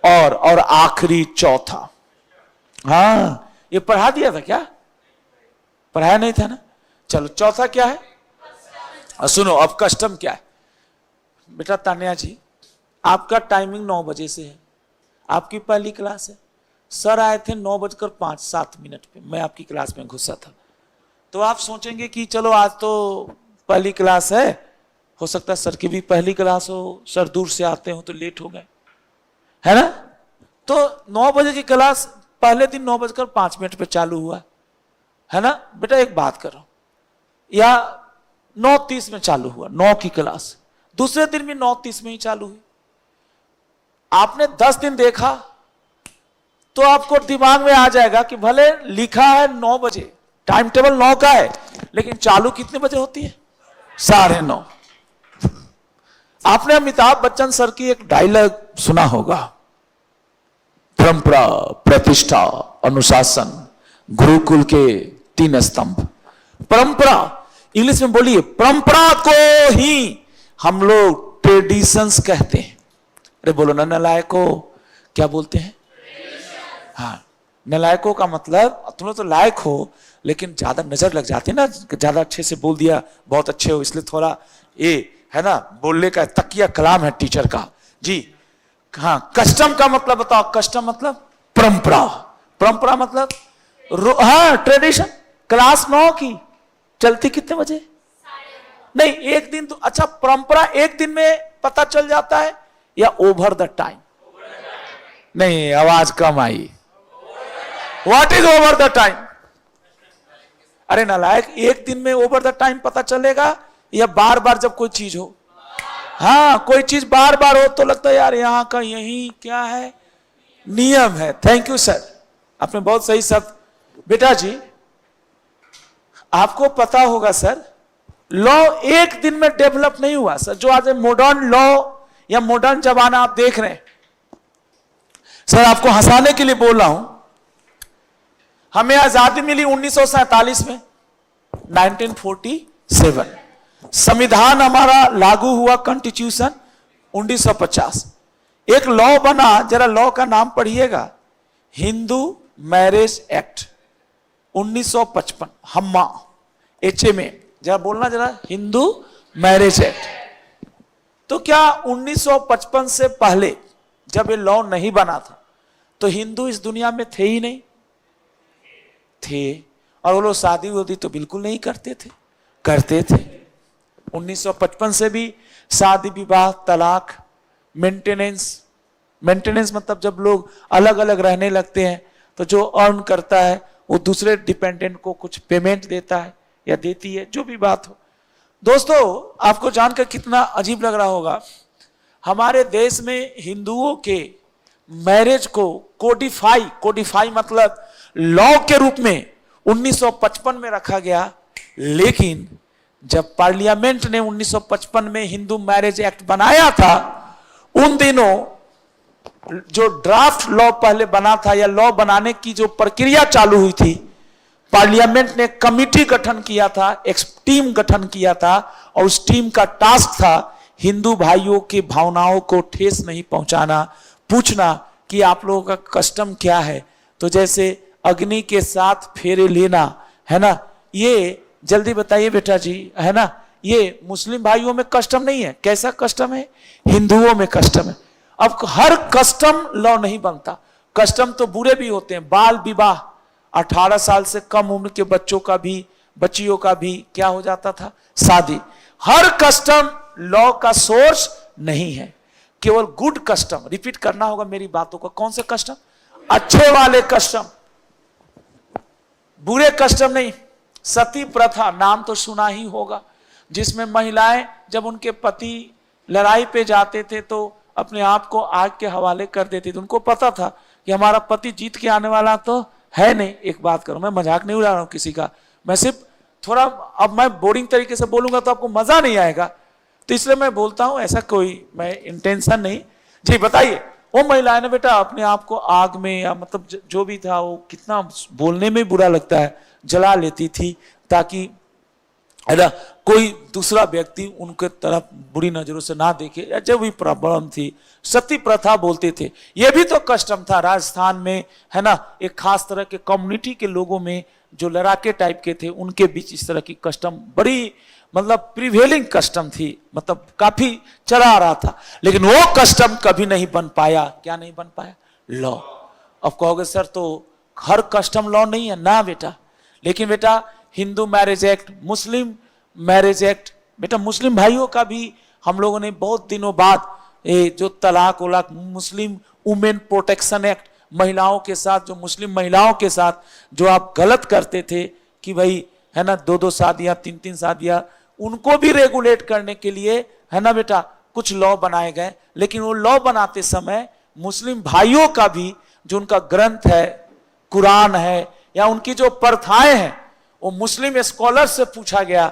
और आखिरी चौथा, हाँ ये पढ़ा दिया था क्या? पढ़ाया नहीं था ना? चलो चौथा क्या है? सुनो, अब कस्टम क्या है बेटा? तान्या जी, आपका टाइमिंग 9 बजे से है, आपकी पहली क्लास है। सर आए थे 9:05-7 पे, मैं आपकी क्लास में घुसा था। तो आप सोचेंगे कि चलो आज तो पहली क्लास है, हो सकता है सर की भी पहली क्लास हो, सर दूर से आते हो तो लेट हो गए, है ना? तो 9 बजे की क्लास पहले दिन 9:05 पे चालू हुआ, है ना? बेटा एक बात करो, या 9:30 में चालू हुआ 9 की क्लास, दूसरे दिन भी 9:30 में ही चालू हुई। आपने 10 दिन देखा तो आपको दिमाग में आ जाएगा कि भले लिखा है 9 बजे, टाइम टेबल 9 का है, लेकिन चालू कितने बजे होती है? 9:30। आपने अमिताभ बच्चन सर की एक डायलॉग सुना होगा, परंपरा, प्रतिष्ठा, अनुशासन, गुरुकुल के 3 स्तंभ। परंपरा, इंग्लिश में बोलिए, परंपरा को ही हम लोग ट्रेडिशंस कहते हैं। अरे बोलो ना नलायको, क्या बोलते हैं? हाँ, नलायकों का मतलब तुम लोग तो लायक हो लेकिन ज्यादा नजर लग जाती है ना, ज्यादा अच्छे से बोल दिया, बहुत अच्छे हो, इसलिए थोड़ा ये है ना, बोलने का तकिया कलाम है टीचर का जी। हाँ, कस्टम का मतलब बताओ। कस्टम मतलब परंपरा, परंपरा मतलब हाँ ट्रेडिशन। क्लास 9 की चलती कितने बजे? नहीं, एक दिन तो अच्छा, परंपरा एक दिन में पता चल जाता है या ओवर द टाइम? नहीं, आवाज कम आई। What is over the time? अरे नालायक, एक दिन में ओवर द टाइम पता चलेगा या बार बार जब कोई चीज हो? हाँ, कोई चीज बार बार हो तो लगता है यार यहां का यही क्या है, नियम है। थैंक यू सर, आपने बहुत सही शब्द। बेटा जी, आपको पता होगा सर, लॉ एक दिन में डेवलप नहीं हुआ सर। जो आज मॉडर्न लॉ या मॉडर्न जमाना आप देख रहे हैं सर, आपको हंसाने के लिए बोल रहा हूं। हमें आजादी मिली 1947 में, 1947। संविधान हमारा लागू हुआ, कॉन्स्टिट्यूशन 1950। एक लॉ बना, जरा लॉ का नाम पढ़िएगा, हिंदू मैरिज एक्ट 1955, हम्मा HMA, जरा बोलना जरा, हिंदू मैरिज एक्ट। तो क्या 1955 से पहले जब ये लॉ नहीं बना था तो हिंदू इस दुनिया में थे ही नहीं? थे। और वो लोग शादी वादी तो बिल्कुल नहीं करते थे, करते थे। 1955 से भी शादी विवाह, तलाक, मेंटेनेंस मतलब जब लोग अलग अलग रहने लगते हैं तो जो अर्न करता है वो दूसरे डिपेंडेंट को कुछ पेमेंट देता है या देती है, जो भी बात हो। दोस्तों, आपको जानकर कितना अजीब लग रहा होगा, हमारे देश में हिंदुओं के मैरिज को कोडिफाई मतलब लॉ के रूप में 1955 में रखा गया। लेकिन जब पार्लियामेंट ने 1955 में हिंदू मैरिज एक्ट बनाया था, उन दिनों जो ड्राफ्ट लॉ पहले बना था या लॉ बनाने की जो प्रक्रिया चालू हुई थी, पार्लियामेंट ने कमिटी गठन किया था, एक टीम गठन किया था, और उस टीम का टास्क था हिंदू भाइयों की भावनाओं को ठेस नहीं पहुंचाना, पूछना कि आप लोगों का कस्टम क्या है। तो जैसे अग्नि के साथ फेरे लेना है ना, ये जल्दी बताइए बेटा जी, है ना, ये मुस्लिम भाइयों में कस्टम नहीं है। कैसा कस्टम है? हिंदुओं में कस्टम है। अब हर कस्टम लॉ नहीं बनता, कस्टम तो बुरे भी होते हैं। बाल विवाह, 18 साल से कम उम्र के बच्चों का भी, बच्चियों का भी क्या हो जाता था, शादी। हर कस्टम लॉ का सोर्स नहीं है, केवल गुड कस्टम। रिपीट करना होगा मेरी बातों को। कौन से कस्टम? अच्छे वाले कस्टम, बुरे कस्टम नहीं। सती प्रथा नाम तो सुना ही होगा, जिसमें महिलाएं जब उनके पति लड़ाई पे जाते थे तो अपने आप को आग के हवाले कर देती थी। उनको पता था कि हमारा पति जीत के आने वाला तो है नहीं। एक बात करो, मैं मजाक नहीं उड़ा रहा हूं किसी का, मैं सिर्फ थोड़ा, अब मैं बोरिंग तरीके से बोलूंगा तो आपको मजा नहीं आएगा, तो इसलिए मैं बोलता हूं, ऐसा कोई मैं इंटेंशन नहीं। जी बताइए, वो महिलाएं ने बेटा अपने आप को आग में या मतलब जो भी था, वो कितना बोलने में बुरा लगता है, जला लेती थी ताकि है ना कोई दूसरा व्यक्ति उनके तरफ बुरी नजरों से ना देखे, या जो भी प्रॉब्लम थी, सती प्रथा बोलते थे। यह भी तो कस्टम था राजस्थान में, है ना, एक खास तरह के कम्युनिटी के लोगों में जो लड़ाके टाइप के थे, उनके बीच इस तरह की कस्टम बड़ी मतलब प्रिवेलिंग कस्टम थी, मतलब काफी चला आ रहा था। लेकिन वो कस्टम कभी नहीं बन पाया। क्या नहीं बन पाया? लॉ। अब कहोगे सर तो हर कस्टम लॉ नहीं है ना बेटा, लेकिन बेटा हिंदू मैरिज एक्ट, मुस्लिम मैरिज एक्ट, बेटा मुस्लिम भाइयों का भी हम लोगों ने बहुत दिनों बाद ये जो तलाक वलाक, मुस्लिम वुमेन प्रोटेक्शन एक्ट, महिलाओं के साथ जो मुस्लिम महिलाओं के साथ जो आप गलत करते थे कि भाई है ना 2-2 शादियां 3-3 शादियां, उनको भी रेगुलेट करने के लिए है ना बेटा कुछ लॉ बनाए गए। लेकिन वो लॉ बनाते समय मुस्लिम भाइयों का भी जो उनका ग्रंथ है, कुरान है, या उनकी जो प्रथाएं हैं, वो मुस्लिम स्कॉलर से पूछा गया।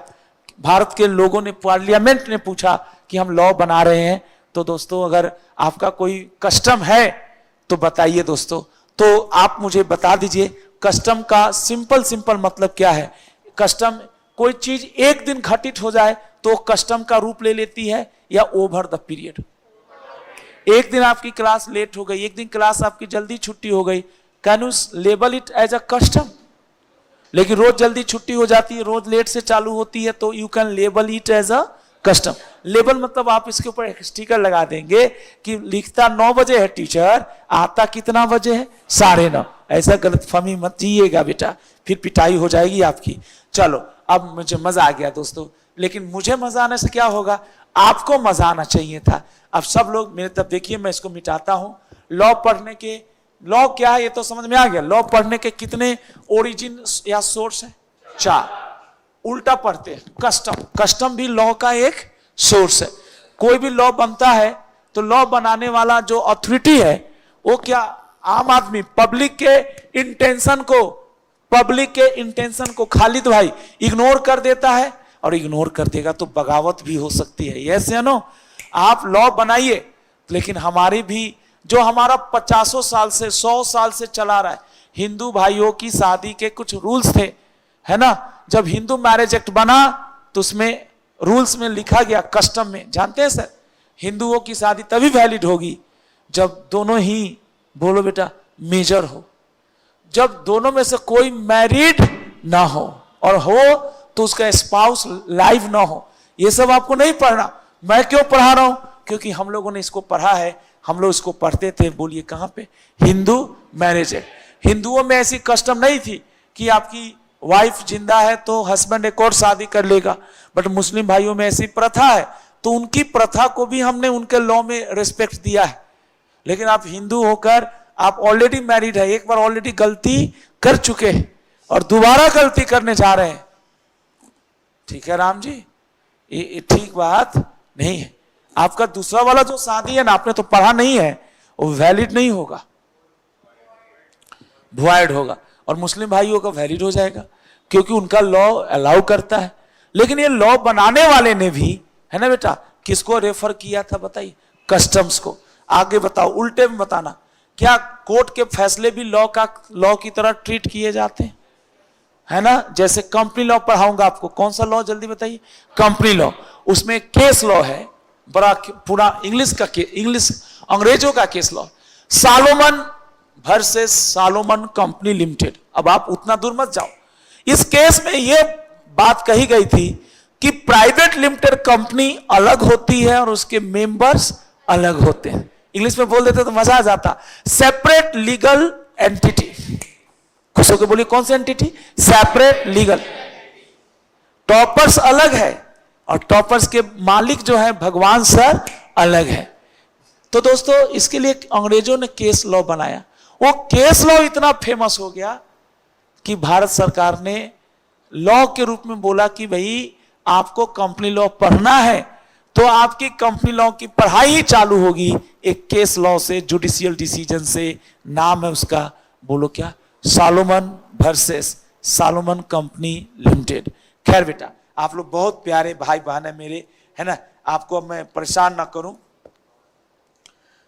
भारत के लोगों ने, पार्लियामेंट ने पूछा कि हम लॉ बना रहे हैं। तो दोस्तों अगर आपका कोई कस्टम है तो बताइए दोस्तों, तो आप मुझे बता दीजिए कस्टम का सिंपल मतलब क्या है। कस्टम कोई चीज एक दिन घटित हो जाए तो कस्टम का रूप ले लेती है या ओवर द पीरियड। एक दिन आपकी क्लास लेट हो गई, एक दिन क्लास आपकी जल्दी छुट्टी हो गई, can you label it as a custom. लेकिन रोज जल्दी छुट्टी हो जाती है, रोज लेट से चालू होती है, तो you can label it as a custom. Label मतलब आप इसके ऊपर एक स्टिकर लगा देंगे कि लिखता 9 बजे है टीचर, आता कितना बजे है, 9:30। ऐसा गलतफहमी मत जिएगा बेटा, फिर पिटाई हो जाएगी आपकी। चलो अब मुझे मजा आ गया दोस्तों, लेकिन मुझे मजा आने से क्या होगा, आपको मजा आना चाहिए था। अब सब लोग मेरे तरफ देखिए, मैं इसको मिटाता हूं। लॉ पढ़ने के, लॉ क्या है ये तो समझ में आ गया। लॉ पढ़ने के कितने ओरिजिन या सोर्स है, 4। उल्टा पढ़ते हैं कस्टम, कस्टम भी लॉ का एक सोर्स है। कोई भी लॉ बनता है तो लॉ बनाने वाला जो अथॉरिटी है वो क्या, आम आदमी, पब्लिक के इंटेंशन को खालिद भाई इग्नोर कर देता है, और इग्नोर कर देगा तो बगावत भी हो सकती है। यस या नो। आप लॉ बनाइए, लेकिन हमारी भी जो हमारा 50 साल से 100 साल से चला रहा है, हिंदू भाइयों की शादी के कुछ रूल्स थे, है ना। जब हिंदू मैरिज एक्ट बना तो उसमें रूल्स में लिखा गया, कस्टम में, जानते हैं सर, हिंदुओं की शादी तभी वैलिड होगी जब दोनों ही, बोलो बेटा, मेजर हो, जब दोनों में से कोई मैरिड ना हो, और हो तो उसका स्पाउस लाइव ना हो। ये सब आपको नहीं पढ़ना। मैं क्यों पढ़ा रहा हूं, क्योंकि हम लोगों ने इसको पढ़ा है, हम लोग इसको पढ़ते थे। बोलिए कहां पे, हिंदू मैरिज एक्ट। हिंदुओं में ऐसी कस्टम नहीं थी कि आपकी वाइफ जिंदा है तो हस्बैंड एक और शादी कर लेगा, बट मुस्लिम भाइयों में ऐसी प्रथा है, तो उनकी प्रथा को भी हमने उनके लॉ में रिस्पेक्ट दिया है। लेकिन आप हिंदू होकर आप ऑलरेडी मैरिड है, एक बार ऑलरेडी गलती कर चुके हैं और दोबारा गलती करने जा रहे हैं, ठीक है राम जी, ये ठीक बात नहीं है। आपका दूसरा वाला जो शादी है ना, आपने तो पढ़ा नहीं है, वो वैलिड नहीं होगा, वॉइड होगा, और मुस्लिम भाइयों का वैलिड हो जाएगा, क्योंकि उनका लॉ अलाउ करता है। लेकिन ये लॉ बनाने वाले ने भी, है ना बेटा, किसको रेफर किया था बताइए, कस्टम्स को। आगे बताओ, उल्टे में बताना, क्या कोर्ट के फैसले भी लॉ की तरह ट्रीट किए जाते हैं, है ना। जैसे कंपनी लॉ पढ़ाऊंगा आपको, कौन सा लॉ जल्दी बताइए, कंपनी लॉ। उसमें केस लॉ है, बड़ा पूरा इंग्लिश का इंग्लिश अंग्रेजों का case law, Salomon versus Salomon company limited. अब आप उतना दूर मत जाओ, इस केस में यह बात कही गई थी कि प्राइवेट लिमिटेड कंपनी अलग होती है और उसके मेंबर्स अलग होते हैं। इंग्लिश में बोल देते तो मजा आ जाता, सेपरेट लीगल एंटिटी। खुश होकर बोलिए कौन सी एंटिटी, सेपरेट लीगल। टॉपर्स अलग है और टॉपर्स के मालिक जो है भगवान सर अलग है। तो दोस्तों इसके लिए अंग्रेजों ने केस लॉ बनाया। वो केस लॉ इतना फेमस हो गया कि भारत सरकार ने लॉ के रूप में बोला कि भाई आपको कंपनी लॉ पढ़ना है तो आपकी कंपनी लॉ की पढ़ाई ही चालू होगी एक केस लॉ से, जुडिशियल डिसीजन से। नाम है उसका, बोलो क्या, Salomon versus Salomon company limited. खैर बेटा, आप लोग बहुत प्यारे भाई बहन है मेरे, है ना, आपको मैं परेशान ना करूं।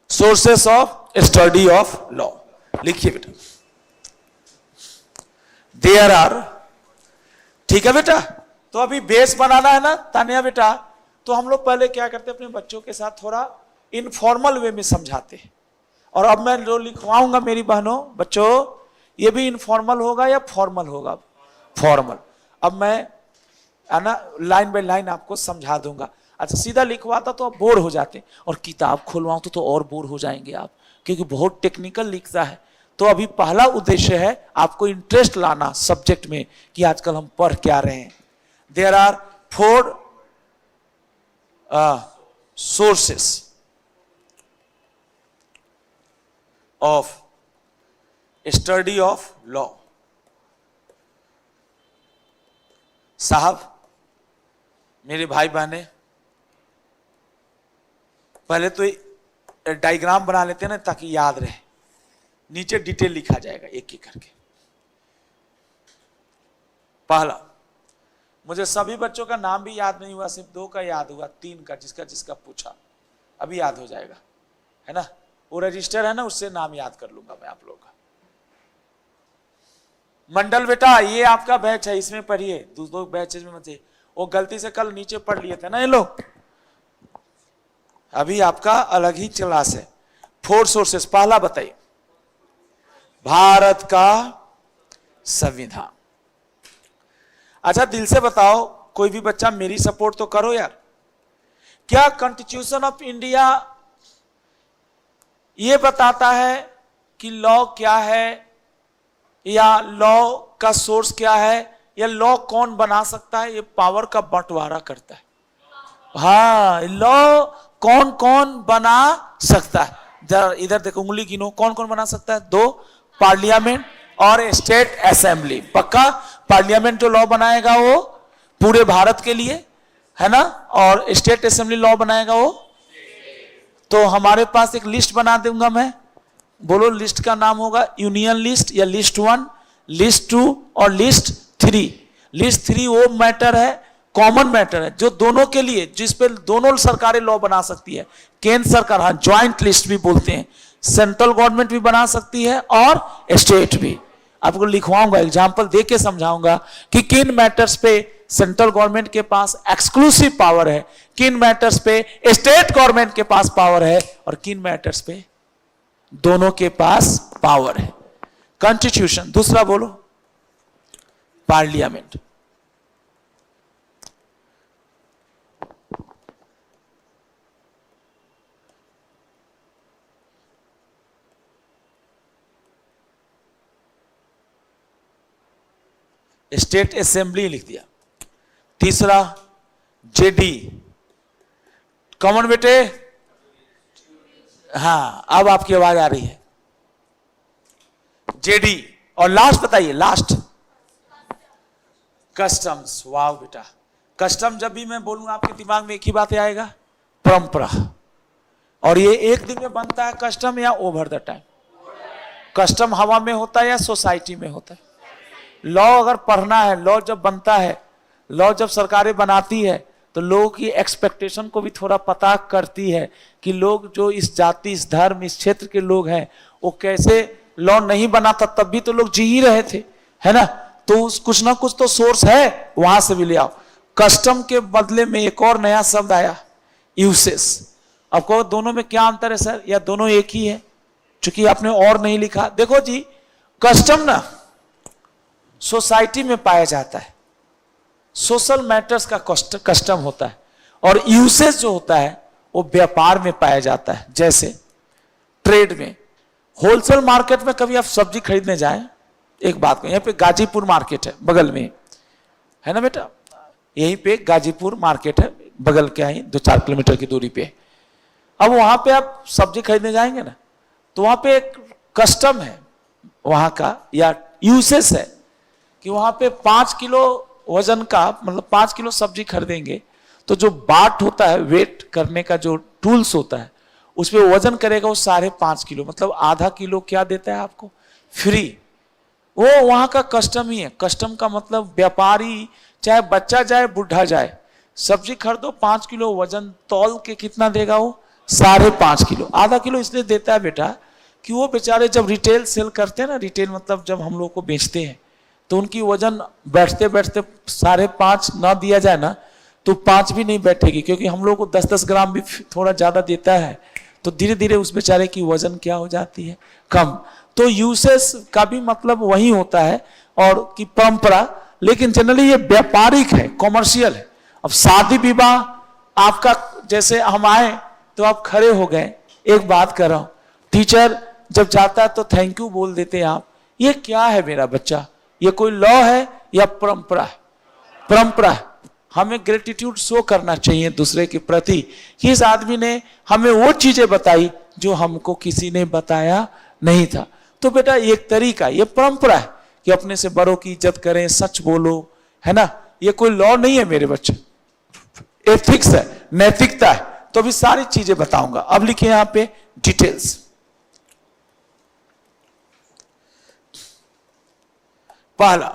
Sources of study of law लिखिए बेटा, देयर आर, ठीक है बेटा। तो अभी बेस बनाना है ना तानिया बेटा, तो हम लोग पहले क्या करते हैं, अपने बच्चों के साथ थोड़ा इनफॉर्मल वे में समझाते हैं। और अब मैं जो लिखवाऊंगा मेरी बहनों बच्चों, ये भी इनफॉर्मल होगा या फॉर्मल होगा, फॉर्मल। अब मैं है ना लाइन बाय लाइन आपको समझा दूंगा। अच्छा सीधा लिखवाता तो आप बोर हो जाते, और किताब खुलवाऊं तो और बोर हो जाएंगे आप, क्योंकि बहुत टेक्निकल लिखता है। तो अभी पहला उद्देश्य है आपको इंटरेस्ट लाना सब्जेक्ट में कि आजकल हम पढ़ क्या रहे हैं। There are 4 sources of study of law। साहब मेरे भाई बहने, पहले तो डायग्राम बना लेते हैं ना ताकि याद रहे, नीचे डिटेल लिखा जाएगा एक एक करके। पहला, मुझे सभी बच्चों का नाम भी याद नहीं हुआ, सिर्फ 2 का याद हुआ, 3 का जिसका जिसका पूछा, अभी याद हो जाएगा, है ना। वो रजिस्टर है ना, उससे नाम याद कर लूंगा मैं आप लोगों का। मंडल बेटा ये आपका बैच है, इसमें पढ़िए, दूसरों बैचेज में मत। वो गलती से कल नीचे पढ़ लिए थे ना ये लोग, अभी आपका अलग ही क्लास है। 4 सोर्सेस, पहला बताइए, भारत का संविधान। अच्छा दिल से बताओ, कोई भी बच्चा मेरी सपोर्ट तो करो यार, क्या कॉन्स्टिट्यूशन ऑफ इंडिया ये बताता है कि लॉ क्या है, या लॉ का सोर्स क्या है, या लॉ कौन बना सकता है? ये पावर का बंटवारा करता है। हाँ, लॉ कौन कौन बना सकता है? जरा इधर देखो, उंगली गिनो, कौन कौन बना सकता है? 2, पार्लियामेंट और स्टेट असेंबली। पक्का? पार्लियामेंट जो लॉ बनाएगा वो पूरे भारत के लिए, है ना, और स्टेट असेंबली लॉ बनाएगा वो। तो हमारे पास एक लिस्ट बना दूंगा मैं, बोलो लिस्ट का नाम होगा यूनियन लिस्ट, या लिस्ट 1, लिस्ट 2 और लिस्ट 3। लिस्ट 3 वो मैटर है, कॉमन मैटर है, जो दोनों के लिए, जिस पे दोनों सरकारें लॉ बना सकती है। केंद्र सरकार, हाँ, ज्वाइंट लिस्ट भी बोलते हैं, सेंट्रल गवर्नमेंट भी बना सकती है और स्टेट भी। आपको लिखवाऊंगा, एग्जाम्पल दे के समझाऊंगा कि किन मैटर्स पे सेंट्रल गवर्नमेंट के पास एक्सक्लूसिव पावर है, किन मैटर्स पे स्टेट गवर्नमेंट के पास पावर है, और किन मैटर्स पे दोनों के पास पावर है। कॉन्स्टिट्यूशन। दूसरा बोलो, पार्लियामेंट। स्टेट असेंबली लिख दिया। तीसरा जेडी, कॉमन बेटे, हाँ अब आपकी आवाज आ रही है, जेडी। और लास्ट बताइए, लास्ट कस्टम्स। वाह बेटा, कस्टम जब भी मैं बोलूंगा आपके दिमाग में एक ही बात आएगा, परंपरा। और ये एक दिन में बनता है कस्टम या ओवर द टाइम? कस्टम हवा में होता है या सोसाइटी में होता है? लॉ अगर पढ़ना है, लॉ जब बनता है, लॉ जब सरकारें बनाती है, तो लोगों की एक्सपेक्टेशन को भी थोड़ा पता करती है कि लोग जो इस जाति, इस धर्म, इस क्षेत्र के लोग हैं, वो कैसे, लॉ नहीं बना था तब भी तो लोग जी ही रहे थे, है ना। तो कुछ ना कुछ तो सोर्स है, वहां से भी ले आओ। कस्टम के बदले में एक और नया शब्द आया, यूसेस। अब कहो दोनों में क्या अंतर है सर, या दोनों एक ही है? चूंकि आपने और नहीं लिखा, देखो जी, कस्टम ना सोसाइटी में पाया जाता है, सोशल मैटर्स का कस्टम होता है, और यूसेज जो होता है वो व्यापार में पाया जाता है। जैसे ट्रेड में, होलसेल मार्केट में कभी आप सब्जी खरीदने जाएं, एक बात को, यहाँ पे गाजीपुर मार्केट है बगल में, है ना बेटा, यहीं पे गाजीपुर मार्केट है बगल के, यहीं 2-4 किलोमीटर की दूरी पे। अब वहां पे आप सब्जी खरीदने जाएंगे ना, तो वहां पे एक कस्टम है वहां का, या यूसेज है, कि वहां पे 5 किलो वजन का, मतलब 5 किलो सब्जी खरीदेंगे, तो जो बाट होता है, वेट करने का जो टूल्स होता है, उसमें वजन करेगा वो 5.5 किलो, मतलब आधा किलो क्या देता है आपको, फ्री। वो वहां का कस्टम ही है। कस्टम का मतलब व्यापारी, चाहे बच्चा जाए बुढ़ा जाए, सब्जी खरीदो 5 किलो, वजन तौल के कितना देगा वो, 5.5 किलो। आधा किलो इसलिए देता है बेटा कि वो बेचारे जब रिटेल सेल करते हैं ना, रिटेल मतलब जब हम लोग को बेचते हैं, तो उनकी वजन बैठते बैठते 5.5 ना दिया जाए ना, तो 5 भी नहीं बैठेगी, क्योंकि हम लोग को 10-10 ग्राम भी थोड़ा ज्यादा देता है, तो धीरे धीरे उस बेचारे की वजन क्या हो जाती है, कम। तो यूसेस का भी मतलब वही होता है, और की परंपरा, लेकिन जनरली ये व्यापारिक है, कॉमर्शियल है। अब शादी विवाह आपका, जैसे हम आए तो आप खड़े हो गए, एक बात कर रहा हूं, टीचर जब जाता है तो थैंक यू बोल देते हैं आप, ये क्या है मेरा बच्चा, ये कोई लॉ है या परंपरा है? परंपरा है। हमें ग्रेटिट्यूड शो करना चाहिए दूसरे के प्रति, कि इस आदमी ने हमें वो चीजें बताई जो हमको किसी ने बताया नहीं था। तो बेटा एक तरीका, ये परंपरा है कि अपने से बड़ों की इज्जत करें, सच बोलो, है ना। ये कोई लॉ नहीं है मेरे बच्चे, एथिक्स है, नैतिकता है। तो अभी सारी चीजें बताऊंगा। अब लिखिए यहां पे डिटेल्स। पहला,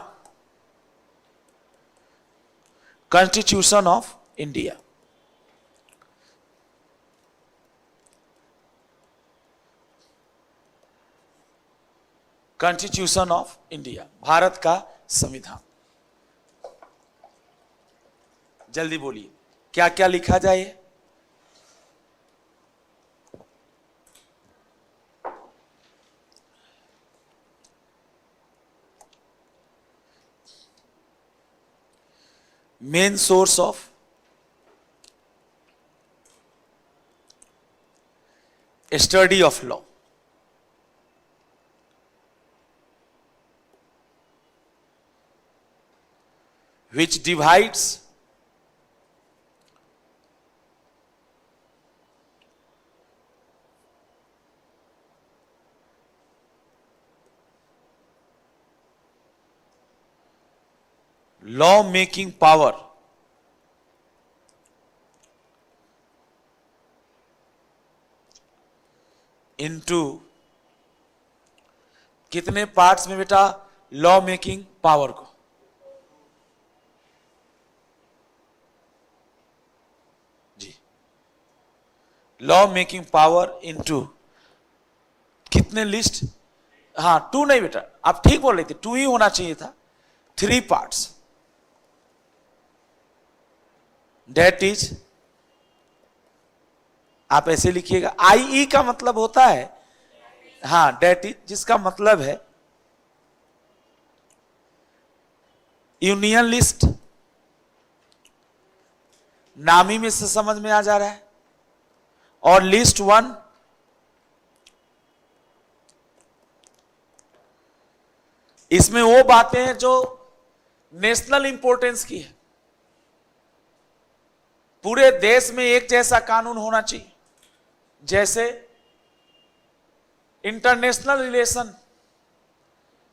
constitution of India. Constitution of India, Bharat का संविधान। जल्दी बोलिए क्या क्या लिखा जाए। Main source of study of law, which divides law making power into कितने पार्ट्स में बेटा, लॉ मेकिंग पावर को? जी, लॉ मेकिंग पावर इनटू कितने लिस्ट? हाँ, 2 नहीं बेटा, आप ठीक बोल रहे थे, 2 ही होना चाहिए था। 3 पार्ट्स, डेट इज, आप ऐसे लिखिएगा, आई का मतलब होता है, हाँ, डेट इज, जिसका मतलब है यूनियन लिस्ट। नामी में से समझ में आ जा रहा है। और लिस्ट 1 इसमें वो बातें हैं जो नेशनल इंपॉर्टेंस की है। पूरे देश में एक जैसा कानून होना चाहिए। जैसे इंटरनेशनल रिलेशन,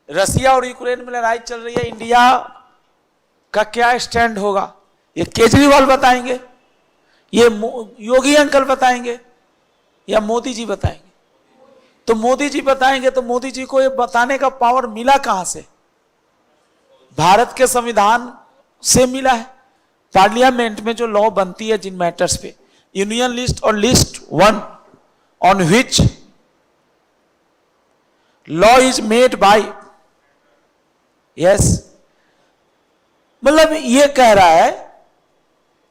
रसिया और यूक्रेन में लड़ाई चल रही है, इंडिया का क्या स्टैंड होगा, ये केजरीवाल बताएंगे, ये योगी अंकल बताएंगे, या मोदी जी बताएंगे? तो मोदी जी बताएंगे। तो मोदी जी को ये बताने का पावर मिला कहां से? भारत के संविधान से मिला है। पार्लियामेंट में जो लॉ बनती है जिन मैटर्स पे, यूनियन लिस्ट और list 1 on which law is made bye, yes, मतलब ये कह रहा है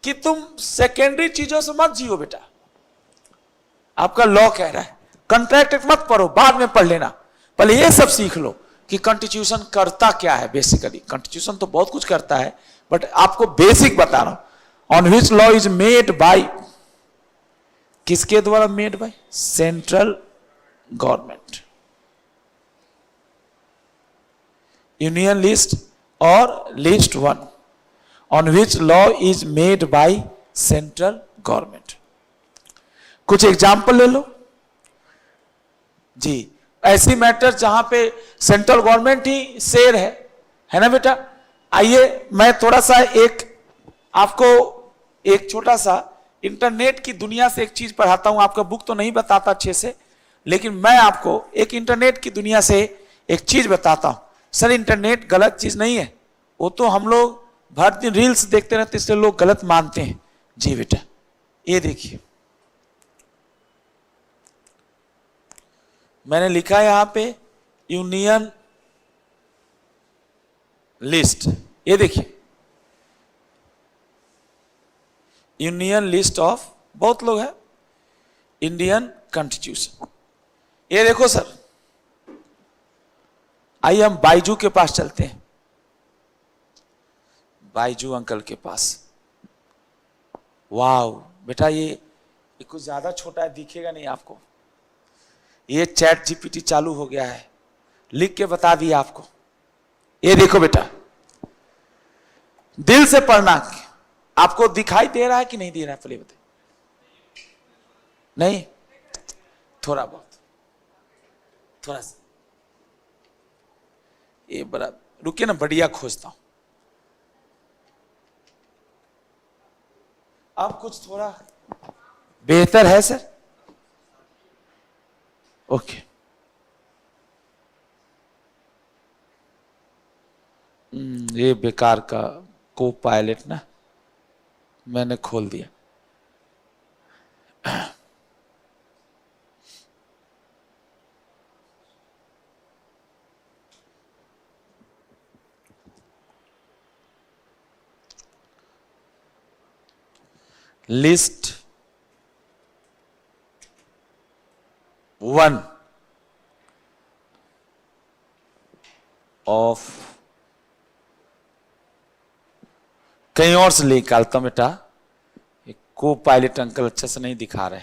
कि तुम सेकेंडरी चीजों से मत जियो बेटा। आपका लॉ कह रहा है कॉन्ट्रैक्ट मत पढ़ो, बाद में पढ़ लेना, पहले ये सब सीख लो कि कॉन्स्टिट्यूशन करता क्या है। बेसिकली कॉन्स्टिट्यूशन तो बहुत कुछ करता है, बट आपको बेसिक बता रहा हूं। On which law is made by, किसके द्वारा made by? Central government. Union list और list 1 on which law is made by central government. कुछ एग्जाम्पल ले लो जी, ऐसी मैटर जहां पे सेंट्रल गवर्नमेंट ही शेर है ना बेटा। आइए मैं थोड़ा सा आपको एक छोटा सा इंटरनेट की दुनिया से एक चीज पढ़ाता हूं। आपका बुक तो नहीं बताता अच्छे से, लेकिन मैं आपको एक इंटरनेट की दुनिया से एक चीज बताता हूं। सर इंटरनेट गलत चीज नहीं है, वो तो हम लोग भर दिन रील्स देखते रहते इसलिए लोग गलत मानते हैं। जी बेटा, ये देखिए मैंने लिखा है यहां पे यूनियन लिस्ट, ये देखिए यूनियन लिस्ट ऑफ, बहुत लोग हैं, इंडियन कॉन्स्टिट्यूशन। ये देखो सर, आइए हम बाइजू के पास चलते हैं, बाइजू अंकल के पास। वाह बेटा, ये कुछ ज्यादा छोटा है, दिखेगा नहीं आपको। ये चैट जीपीटी चालू हो गया है, लिख के बता दिया आपको। ये देखो बेटा, दिल से पढ़ना। आपको दिखाई दे रहा है कि नहीं दे रहा है? पहले बताइए। नहीं, थोड़ा बहुत, थोड़ा सा। ये बड़ा, रुकिए ना, बढ़िया खोजता हूं। अब कुछ थोड़ा बेहतर है सर? ओके। ये बेकार का को पायलट ना, मैंने खोल दिया। लिस्ट 1 ऑफ, कहीं और से निकालता हूं बेटा, को पायलट अंकल अच्छे से नहीं दिखा रहे,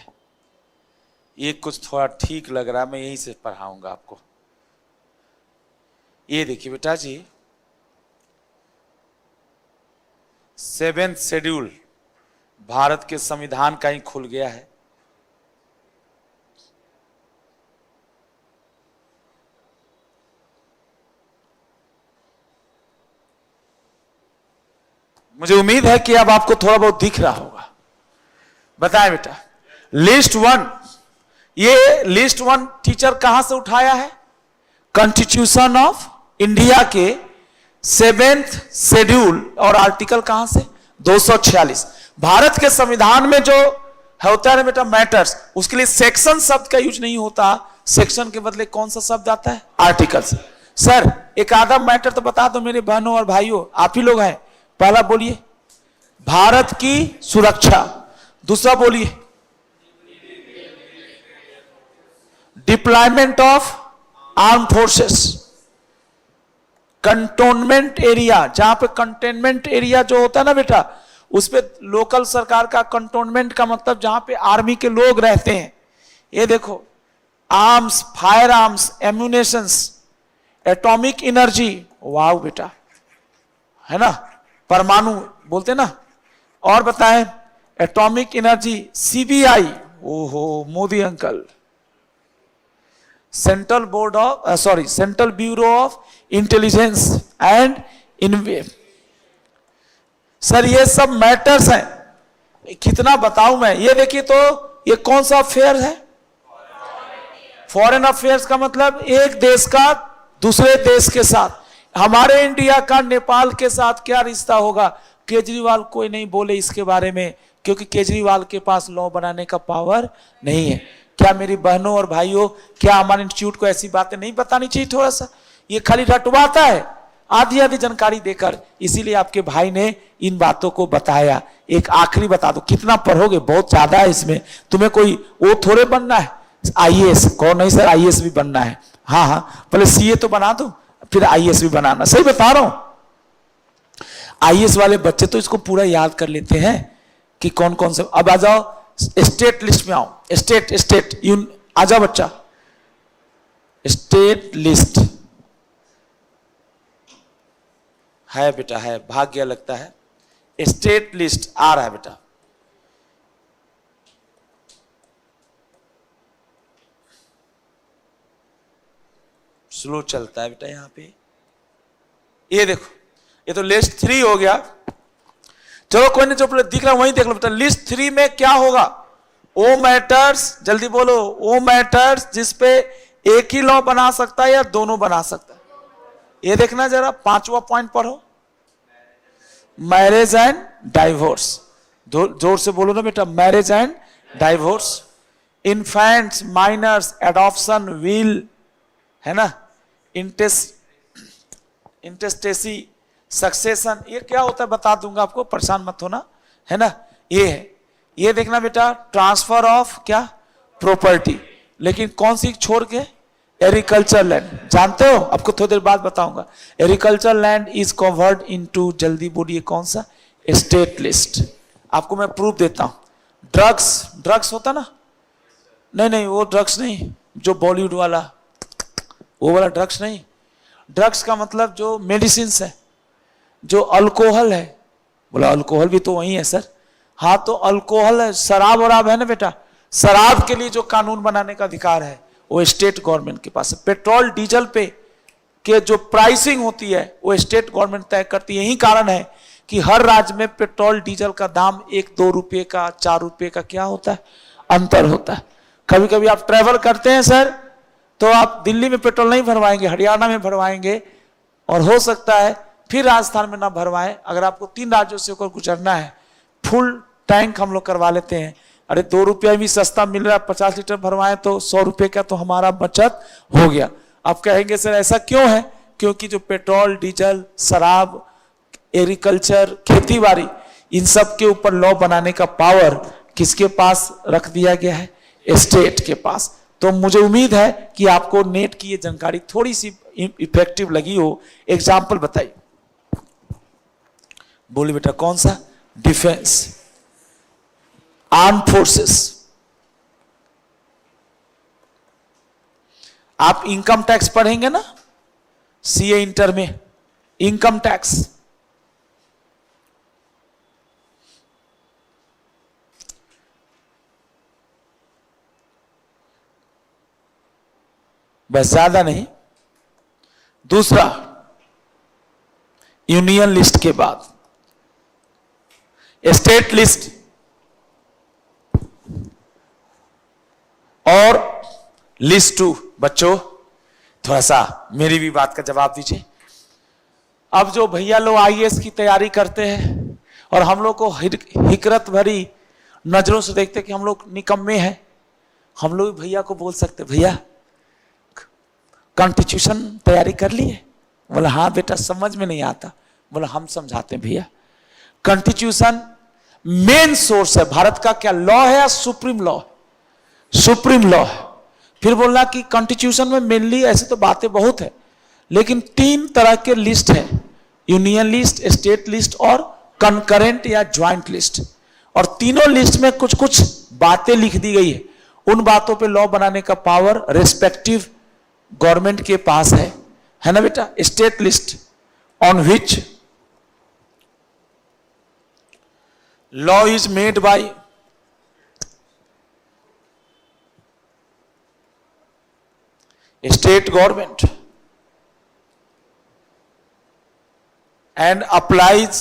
ये कुछ थोड़ा ठीक लग रहा है, मैं यहीं से पढ़ाऊंगा आपको। ये देखिए बेटा जी, 7th शेड्यूल भारत के संविधान का ही खुल गया है। मुझे उम्मीद है कि अब आपको थोड़ा बहुत दिख रहा होगा। बताएं बेटा, लिस्ट 1, ये लिस्ट 1 टीचर कहां से उठाया है? कॉन्स्टिट्यूशन ऑफ इंडिया के 7th शेड्यूल और आर्टिकल कहां से? 246। भारत के संविधान में जो होता है बेटा मैटर्स, उसके लिए सेक्शन शब्द का यूज नहीं होता, सेक्शन के बदले कौन सा शब्द आता है? आर्टिकल्स। सर एक आधा मैटर तो बता दो मेरे बहनों और भाइयों, आप ही लोग हैं। पहला बोलिए भारत की सुरक्षा, दूसरा बोलिए deployment of arm forces, cantonment area, जहां पे कंटेनमेंट एरिया जो होता है ना बेटा, उस पे लोकल सरकार का, कंटोनमेंट का मतलब जहां पे आर्मी के लोग रहते हैं। ये देखो arms, fire arms, ammunitions, atomic energy, wow बेटा, है ना, परमाणु बोलते ना। और बताएं एटॉमिक एनर्जी, सीबीआई, ओहो Modi uncle, central board of central bureau of intelligence and इनवे। सर ये सब मैटर्स हैं, कितना बताऊं मैं। ये देखिए तो ये कौन सा अफेयर है? फॉरेन अफेयर्स का मतलब एक देश का दूसरे देश के साथ। हमारे इंडिया का नेपाल के साथ क्या रिश्ता होगा? केजरीवाल कोई नहीं बोले इसके बारे में, क्योंकि केजरीवाल के पास लॉ बनाने का पावर नहीं है। क्या मेरी बहनों और भाइयों, क्या हमारे इंस्टीट्यूट को ऐसी बातें नहीं बतानी चाहिए? थोड़ा सा ये खाली रटवाता है आधी आधी जानकारी देकर, इसीलिए आपके भाई ने इन बातों को बताया। एक आखिरी बता दो, कितना पढ़ोगे? बहुत ज्यादा है इसमें, तुम्हें कोई वो थोड़े बनना है आईएएस। कौन नहीं सर, आईएएस भी बनना है। हाँ हाँ, पहले सीए तो बना दो, फिर आईएएस भी बनाना। सही बता रहा हूं। आईएएस वाले बच्चे तो इसको पूरा याद कर लेते हैं कि कौन कौन से। अब आ जाओ स्टेट लिस्ट में, आओ स्टेट आ जाओ बच्चा, स्टेट लिस्ट है बेटा, है, भाग्य लगता है। स्टेट लिस्ट आ रहा है बेटा। स्लो चलता है बेटा यहां पे। ये देखो, ये तो लिस्ट 3 हो गया। चलो कोई नहीं, जो दिख रहा वही देख लो बेटा। लिस्ट 3 में क्या होगा? ओ मैटर्स, जल्दी बोलो, ओ मैटर्स जिसपे एक ही लॉ बना सकता है या दोनों बना सकता है। ये देखना जरा, 5वां पॉइंट पढ़ो, मैरिज एंड डाइवोर्स। जोर से बोलो ना बेटा, marriage and divorce, infants, minors, adoption, will, है ना, इंटेस्टेसी, सक्सेशन। ये क्या होता है बता दूंगा आपको, परेशान मत होना, है ना। ये है, ये देखना बेटा, ट्रांसफर ऑफ क्या, प्रॉपर्टी, लेकिन कौन सी छोड़ के? Agriculture land. जानते हो, आपको थोड़ी देर बाद बताऊंगा। Agriculture land is convert into, जल्दी बोलिए कौन सा? State list. आपको मैं प्रूफ देता हूं। ड्रग्स होता ना, नहीं वो ड्रग्स नहीं, जो बॉलीवुड वाला, वो वाला ड्रग्स नहीं। ड्रग्स का मतलब जो मेडिसिन है, जो अल्कोहल है। बोला अल्कोहल भी तो वही है सर। हाँ तो अल्कोहल है, शराब वराब है ना बेटा, शराब के लिए जो कानून बनाने का अधिकार है वो स्टेट गवर्नमेंट के पास है। पेट्रोल डीजल पे के जो प्राइसिंग होती है वो स्टेट गवर्नमेंट तय करती है। यही कारण है कि हर राज्य में पेट्रोल डीजल का दाम 1-2 रुपये का, 4 रुपये का क्या होता है, अंतर होता है। कभी कभी आप ट्रेवल करते हैं सर, तो आप दिल्ली में पेट्रोल नहीं भरवाएंगे, हरियाणा में भरवाएंगे, और हो सकता है फिर राजस्थान में ना भरवाएं। अगर आपको 3 राज्यों से होकर गुजरना है, फुल टैंक हम लोग करवा लेते हैं। अरे 2 रुपया भी सस्ता मिल रहा है, 50 लीटर भरवाएं तो 100 रुपये का तो हमारा बचत हो गया। आप कहेंगे सर ऐसा क्यों है? क्योंकि जो पेट्रोल, डीजल, शराब, एग्रीकल्चर, खेती-बाड़ी, इन सब के ऊपर लॉ बनाने का पावर किसके पास रख दिया गया है? स्टेट के पास। तो मुझे उम्मीद है कि आपको नेट की ये जानकारी थोड़ी सी इफेक्टिव लगी हो। एग्जाम्पल बताइए, बोलिए बेटा, कौन सा? Defence, arm forces. आप इनकम टैक्स पढ़ेंगे ना सीए इंटर में, इनकम टैक्स। बस, ज्यादा नहीं। दूसरा, यूनियन लिस्ट के बाद स्टेट लिस्ट और लिस्ट 2। बच्चों थोड़ा सा मेरी भी बात का जवाब दीजिए। अब जो भैया लोग आईएएस की तैयारी करते हैं और हम लोग को हिकरत भरी नजरों से देखते कि हम लोग निकम्मे हैं, हम लोग भैया को बोल सकते, भैया कॉन्स्टिट्यूशन तैयारी कर लिए? बोला हाँ बेटा, समझ में नहीं आता। बोला हम समझाते हैं भैया। कॉन्स्टिट्यूशन मेन सोर्स है भारत का। क्या लॉ है या सुप्रीम लॉ? सुप्रीम लॉ है। फिर बोलना कि कॉन्स्टिट्यूशन में मेनली ऐसे तो बातें बहुत है, लेकिन 3 तरह के लिस्ट है, यूनियन लिस्ट, स्टेट लिस्ट और कंकरेंट या ज्वाइंट लिस्ट। और तीनों लिस्ट में कुछ कुछ बातें लिख दी गई है। उन बातों पे लॉ बनाने का पावर रेस्पेक्टिव गवर्नमेंट के पास है ना बेटा? State list on which law is made bye state government and applies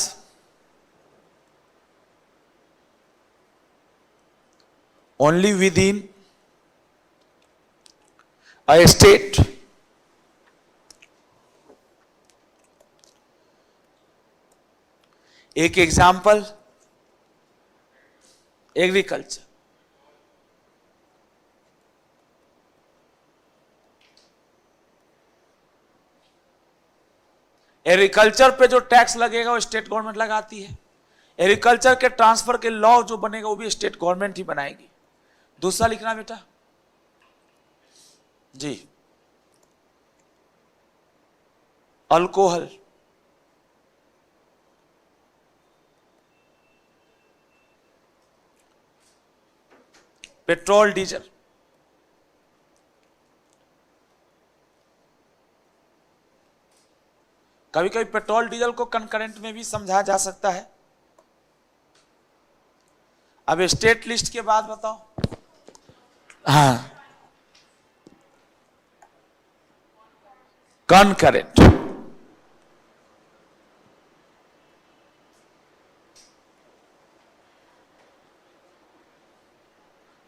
only within a state. एक एग्जाम्पल, एग्रीकल्चर। एग्रीकल्चर पे जो टैक्स लगेगा वो स्टेट गवर्नमेंट लगाती है। एग्रीकल्चर के ट्रांसफर के लॉ जो बनेगा वो भी स्टेट गवर्नमेंट ही बनाएगी। दूसरा लिखना बेटा जी, अल्कोहल, पेट्रोल, डीजल। कभी कभी पेट्रोल डीजल को कंकरेंट में भी समझा जा सकता है। अब स्टेट लिस्ट के बाद बताओ। हाँ, कंकरेंट।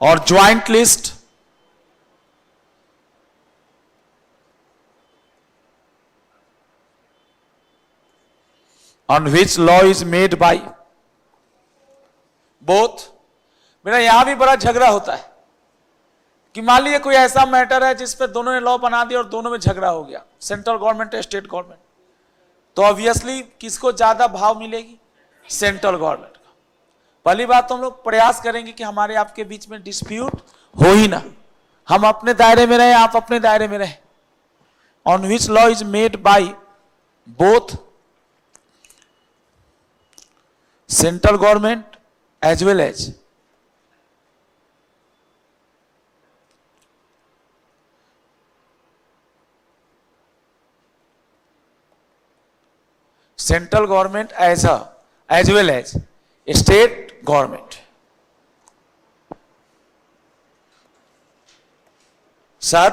और joint list on which law is made by both। मेरा यहां भी बड़ा झगड़ा होता है कि मान लीजिए कोई ऐसा मैटर है जिस पे दोनों ने लॉ बना दिया और दोनों में झगड़ा हो गया, सेंट्रल गवर्नमेंट है स्टेट गवर्नमेंट, तो ऑब्वियसली किसको ज्यादा भाव मिलेगी? सेंट्रल गवर्नमेंट का। पहली बात तो हम लोग प्रयास करेंगे कि हमारे आपके बीच में डिस्प्यूट हो ही ना, हम अपने दायरे में रहे, आप अपने दायरे में रहे। On which law is made by both central government as well as central government as well as state government. Sir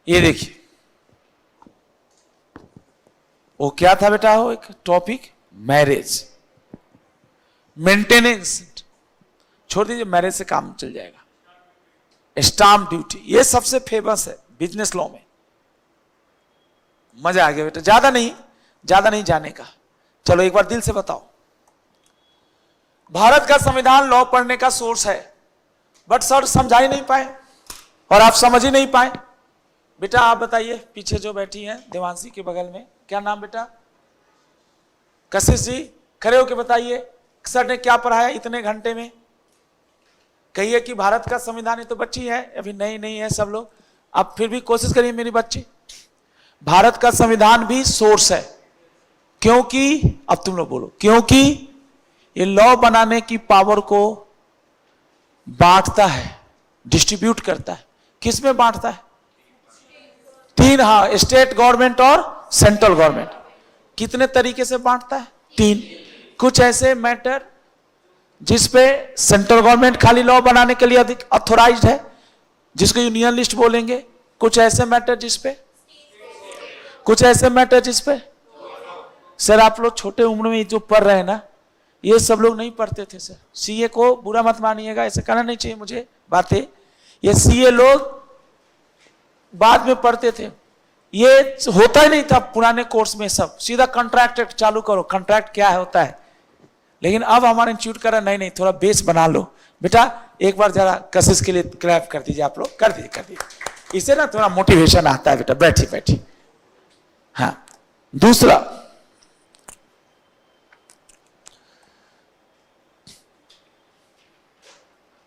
ये देखिए, वो क्या था बेटा? वो एक टॉपिक मैरिज, मेंटेनेंस, छोड़ दीजिए, मैरिज से काम चल जाएगा। स्टाम्प ड्यूटी, ये सबसे फेमस है बिजनेस लॉ में। मजा आ गया बेटा, ज्यादा नहीं जाने का। चलो एक बार दिल से बताओ, भारत का संविधान लॉ पढ़ने का सोर्स है, बट सर समझा ही नहीं पाए और आप समझ ही नहीं पाए। बेटा आप बताइए, पीछे जो बैठी है देवांशी के बगल में, क्या नाम बेटा? कशिश जी, खड़े होके बताइए सर ने क्या पढ़ाया इतने घंटे में। कहिए कि भारत का संविधान, ये तो बच्ची है अभी, नई नहीं है सब लोग, आप फिर भी कोशिश करिए मेरी बच्ची। भारत का संविधान भी सोर्स है, क्योंकि अब तुम लोग बोलो, क्योंकि ये लॉ बनाने की पावर को बांटता है, डिस्ट्रीब्यूट करता है। किस में बांटता है? तीन, हाँ, स्टेट गवर्नमेंट और सेंट्रल गवर्नमेंट। कितने तरीके से बांटता है? तीन। कुछ ऐसे मैटर जिसपे सेंट्रल गवर्नमेंट खाली लॉ बनाने के लिए अधिक ऑथोराइज्ड है, जिसको यूनियन लिस्ट बोलेंगे। कुछ ऐसे मैटर जिसपे, कुछ ऐसे मैटर जिसपे सर आप लोग छोटे उम्र में जो पढ़ रहे हैं ना, ये सब लोग नहीं पढ़ते थे सर। सीए को बुरा मत मानिएगा, ऐसे कहना नहीं चाहिए मुझे बातें, ये सीए लोग बाद में पढ़ते थे, ये होता ही नहीं था पुराने कोर्स में। सब सीधा कॉन्ट्रैक्ट एक्ट चालू करो, कॉन्ट्रैक्ट क्या है होता है। लेकिन अब हमारे इंस्टीट्यूट कर रहा नहीं नहीं, थोड़ा बेस बना लो बेटा। एक बार जरा कशिश के लिए क्लैप कर दीजिए आप लोग, कर दीजिए। इससे ना थोड़ा मोटिवेशन आता है बेटा, बैठी बैठी। हाँ, दूसरा,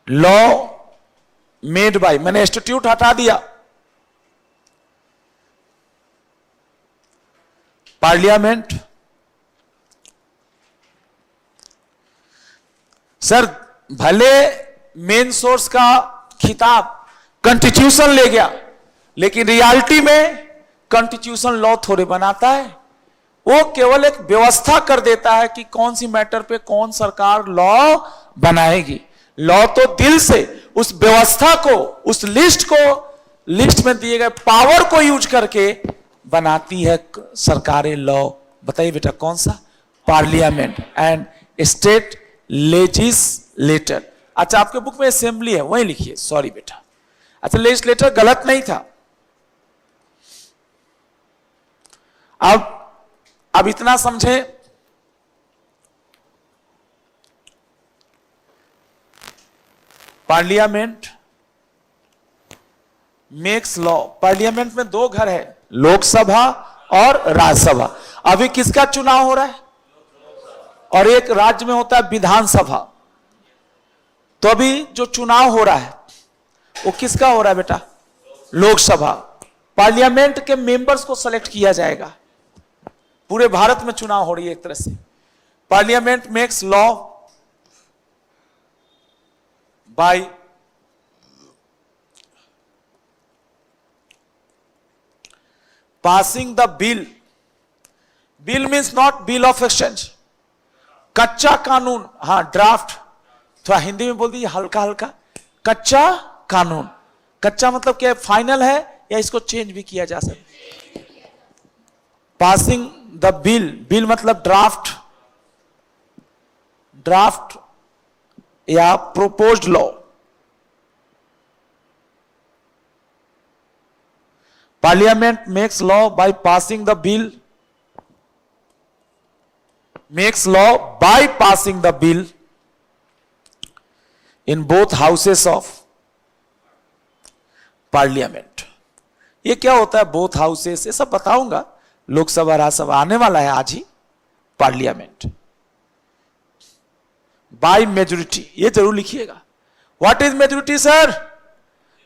लॉ मेड बाय, मैंने इंस्टीट्यूट हटा दिया, पार्लियामेंट। सर भले मेन सोर्स का खिताब कॉन्स्टिट्यूशन ले गया, लेकिन रियलिटी में कॉन्स्टिट्यूशन लॉ थोड़े बनाता है, वो केवल एक व्यवस्था कर देता है कि कौन सी मैटर पे कौन सरकार लॉ बनाएगी। लॉ तो दिल से उस व्यवस्था को, उस लिस्ट को, लिस्ट में दिए गए पावर को यूज करके बनाती है सरकारें लॉ। बताइए बेटा कौन सा? Parliament and state legislator. अच्छा आपके बुक में असेंबली है, वही लिखिए, सॉरी बेटा। अच्छा लेजिस्लेटर गलत नहीं था। अब इतना समझे, पार्लियामेंट मेक्स लॉ। पार्लियामेंट में दो घर है, लोकसभा और राज्यसभा। अभी किसका चुनाव हो रहा है? और एक राज्य में होता है विधानसभा। तो अभी जो चुनाव हो रहा है वो किसका हो रहा है बेटा? लोकसभा। पार्लियामेंट के मेंबर्स को सेलेक्ट किया जाएगा। पूरे भारत में चुनाव हो रही है एक तरह से। Parliament makes law by passing the bill. Bill means not bill of exchange. कच्चा कानून, हाँ ड्राफ्ट, थोड़ा हिंदी में बोल दीजिए हल्का हल्का। कच्चा कानून, कच्चा मतलब क्या? फाइनल है या इसको चेंज भी किया जा सकता। पासिंग द बिल, बिल मतलब ड्राफ्ट, ड्राफ्ट या proposed law. Parliament makes law by passing the bill, makes law by passing the bill in both houses of parliament. ये क्या होता है both houses? ये सब बताऊंगा, लोकसभा राज्यसभा आने वाला है आज ही। पार्लियामेंट बाय मेजोरिटी, ये जरूर लिखिएगा। What is majority sir?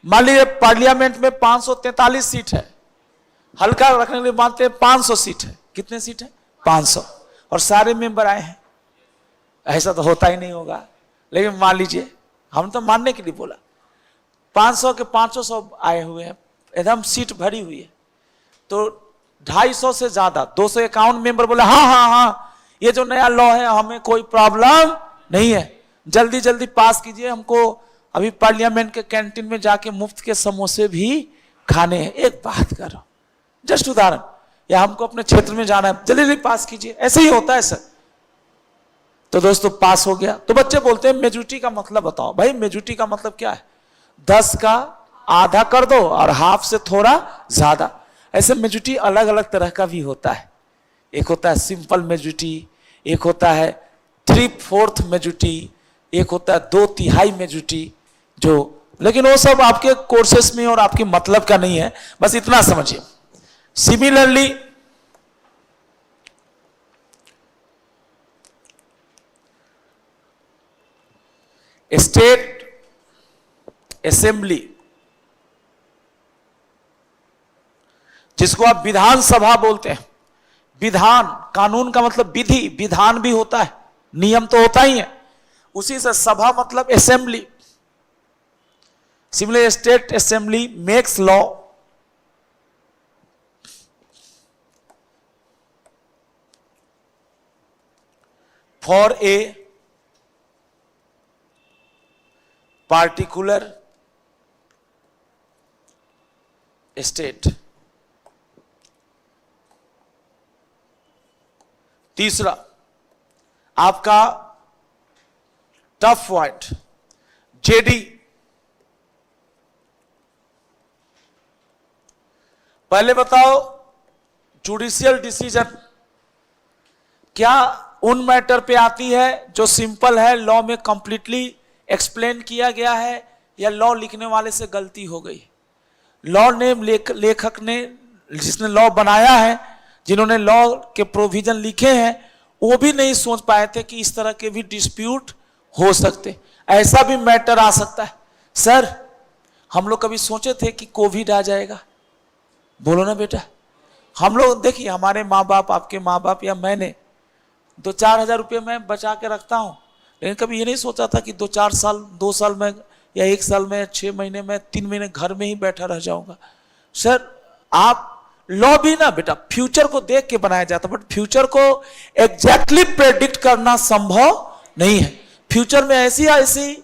मान लीजिए पार्लियामेंट में 543 सीट है, हल्का रखने के लिए मानते हैं 500 सीट है। कितने सीट है? 500, और सारे मेंबर आए हैं। ऐसा तो होता ही नहीं होगा, लेकिन मान लीजिए, हम तो मानने के लिए बोला, 500 के 500 आए हुए हैं, एकदम सीट भरी हुई है। तो 250 से ज्यादा, 251 मेंबर बोले हाँ हाँ हाँ, ये जो नया लॉ है हमें कोई प्रॉब्लम नहीं है, जल्दी जल्दी पास कीजिए, हमको अभी पार्लियामेंट के कैंटीन में जाके मुफ्त के समोसे भी खाने हैं। एक बात करो, जस्ट उदाहरण, या हमको अपने क्षेत्र में जाना है, जल्दी जल्दी पास कीजिए। ऐसे ही होता है सर। तो दोस्तों पास हो गया। तो बच्चे बोलते हैं मेजोरिटी का मतलब बताओ। भाई मेजोरिटी का मतलब क्या है? 10 का आधा कर दो और हाफ से थोड़ा ज्यादा। ऐसे मेजोरिटी अलग अलग तरह का भी होता है। एक होता है सिंपल मेजोरिटी, एक होता है 3/4 मेजॉरिटी, एक होता है 2/3 मेजॉरिटी, जो, लेकिन वो सब आपके कोर्सेस में और आपके मतलब का नहीं है, बस इतना समझिए। सिमिलरली स्टेट असेंबली, जिसको आप विधानसभा बोलते हैं, विधान, कानून का मतलब विधि, विधान भी होता है, नियम तो होता ही है, उसी से सभा मतलब assembly. Similar state assembly makes law for a particular state. तीसरा आपका टफ पॉइंट, जेडी, पहले बताओ जुडिशियल डिसीजन क्या उन मैटर पे आती है जो सिंपल है, लॉ में कंप्लीटली एक्सप्लेन किया गया है, या लॉ लिखने वाले से गलती हो गई? लॉ ने लेखक ने, जिसने लॉ बनाया है, जिन्होंने लॉ के प्रोविजन लिखे हैं, वो भी नहीं सोच पाए थे कि इस तरह के भी डिस्प्यूट हो सकते, ऐसा भी मैटर आ सकता है। सर हम लोग कभी सोचे थे कि कोविड आ जाएगा? बोलो ना बेटा। हम लोग देखिए, हमारे माँ बाप, आपके माँ बाप या मैंने 2-4 हज़ार रुपये मैं बचा के रखता हूँ, लेकिन कभी ये नहीं सोचा था कि 2-4 साल, 2 साल में या 1 साल में, 6 महीने में, 3 महीने घर में ही बैठा रह जाऊंगा। सर आप लॉ भी ना बेटा फ्यूचर को देख के बनाया जाता, बट फ्यूचर को एग्जैक्टली प्रेडिक्ट करना संभव नहीं है। फ्यूचर में ऐसी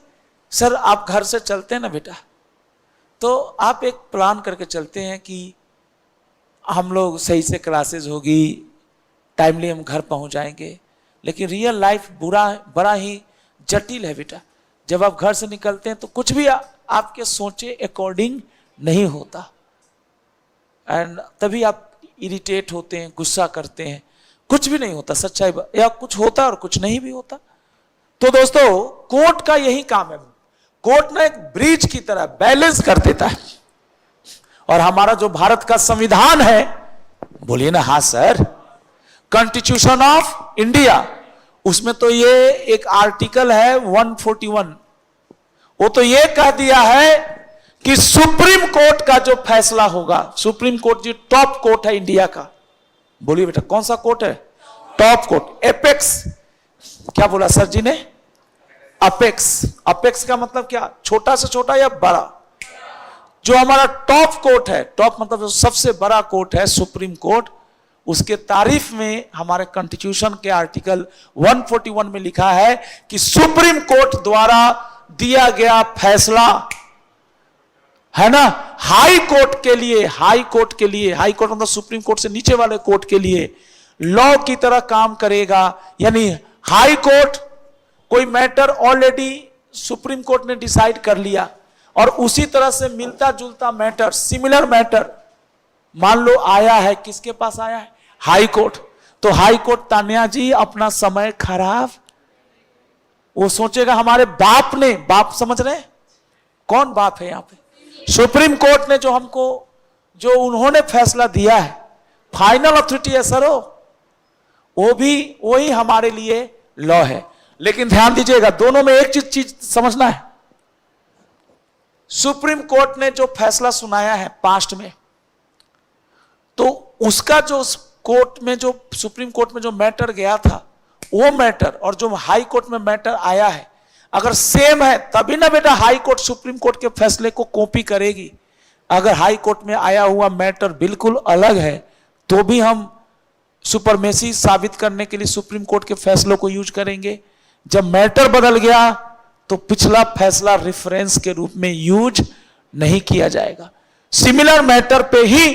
सर आप घर से चलते हैं ना बेटा, तो आप एक प्लान करके चलते हैं कि हम लोग सही से क्लासेस होगी, टाइमली हम घर पहुंच जाएंगे, लेकिन रियल लाइफ बड़ा ही जटिल है बेटा। जब आप घर से निकलते हैं तो कुछ भी आपके सोचे अकॉर्डिंग नहीं होता, एंड तभी आप इरिटेट होते हैं, गुस्सा करते हैं, कुछ भी नहीं होता, सच्चाई, या कुछ होता और कुछ नहीं भी होता। तो दोस्तों कोर्ट का यही काम है, कोर्ट ना एक ब्रिज की तरह बैलेंस कर देता है। और हमारा जो भारत का संविधान है, बोलिए ना हाँ सर, कॉन्स्टिट्यूशन ऑफ इंडिया, उसमें तो ये एक आर्टिकल है 141, वो तो ये कह दिया है कि सुप्रीम कोर्ट का जो फैसला होगा, सुप्रीम कोर्ट जो टॉप कोर्ट है इंडिया का, बोलिए बेटा कौन सा कोर्ट है? Top court, apex. क्या बोला सर जी ने? अपेक्स। अपेक्स का मतलब क्या? छोटा से छोटा या बड़ा? जो हमारा टॉप कोर्ट है, टॉप मतलब जो सबसे बड़ा कोर्ट है, सुप्रीम कोर्ट, उसके तारीफ में हमारे कॉन्स्टिट्यूशन के आर्टिकल 141 में लिखा है कि सुप्रीम कोर्ट द्वारा दिया गया फैसला है ना, हाई कोर्ट के लिए, हाई कोर्ट मतलब सुप्रीम कोर्ट से नीचे वाले कोर्ट के लिए लॉ की तरह काम करेगा। यानी हाई कोर्ट कोई मैटर ऑलरेडी सुप्रीम कोर्ट ने डिसाइड कर लिया, और उसी तरह से मिलता जुलता मैटर, सिमिलर मैटर मान लो आया है, किसके पास आया है? High court. तो हाई कोर्ट तान्या जी अपना समय खराब, वो सोचेगा हमारे बाप ने, बाप समझ रहे हैं कौन बाप है यहां पे? सुप्रीम कोर्ट ने जो हमको, जो उन्होंने फैसला दिया है, फाइनल अथॉरिटी है सर, वो भी वही हमारे लिए लॉ है। लेकिन ध्यान दीजिएगा, दोनों में एक चीज समझना है, सुप्रीम कोर्ट ने जो फैसला सुनाया है पास्ट में, तो उसका जो कोर्ट में, जो सुप्रीम कोर्ट में जो मैटर गया था, वो मैटर और जो हाई कोर्ट में मैटर आया है, अगर सेम है तभी ना बेटा हाई कोर्ट सुप्रीम कोर्ट के फैसले को कॉपी करेगी। अगर हाई कोर्ट में आया हुआ मैटर बिल्कुल अलग है, तो भी हम सुपरमेसी साबित करने के लिए सुप्रीम कोर्ट के फैसलों को यूज करेंगे। जब मैटर बदल गया तो पिछला फैसला रेफरेंस के रूप में यूज नहीं किया जाएगा। सिमिलर मैटर पे ही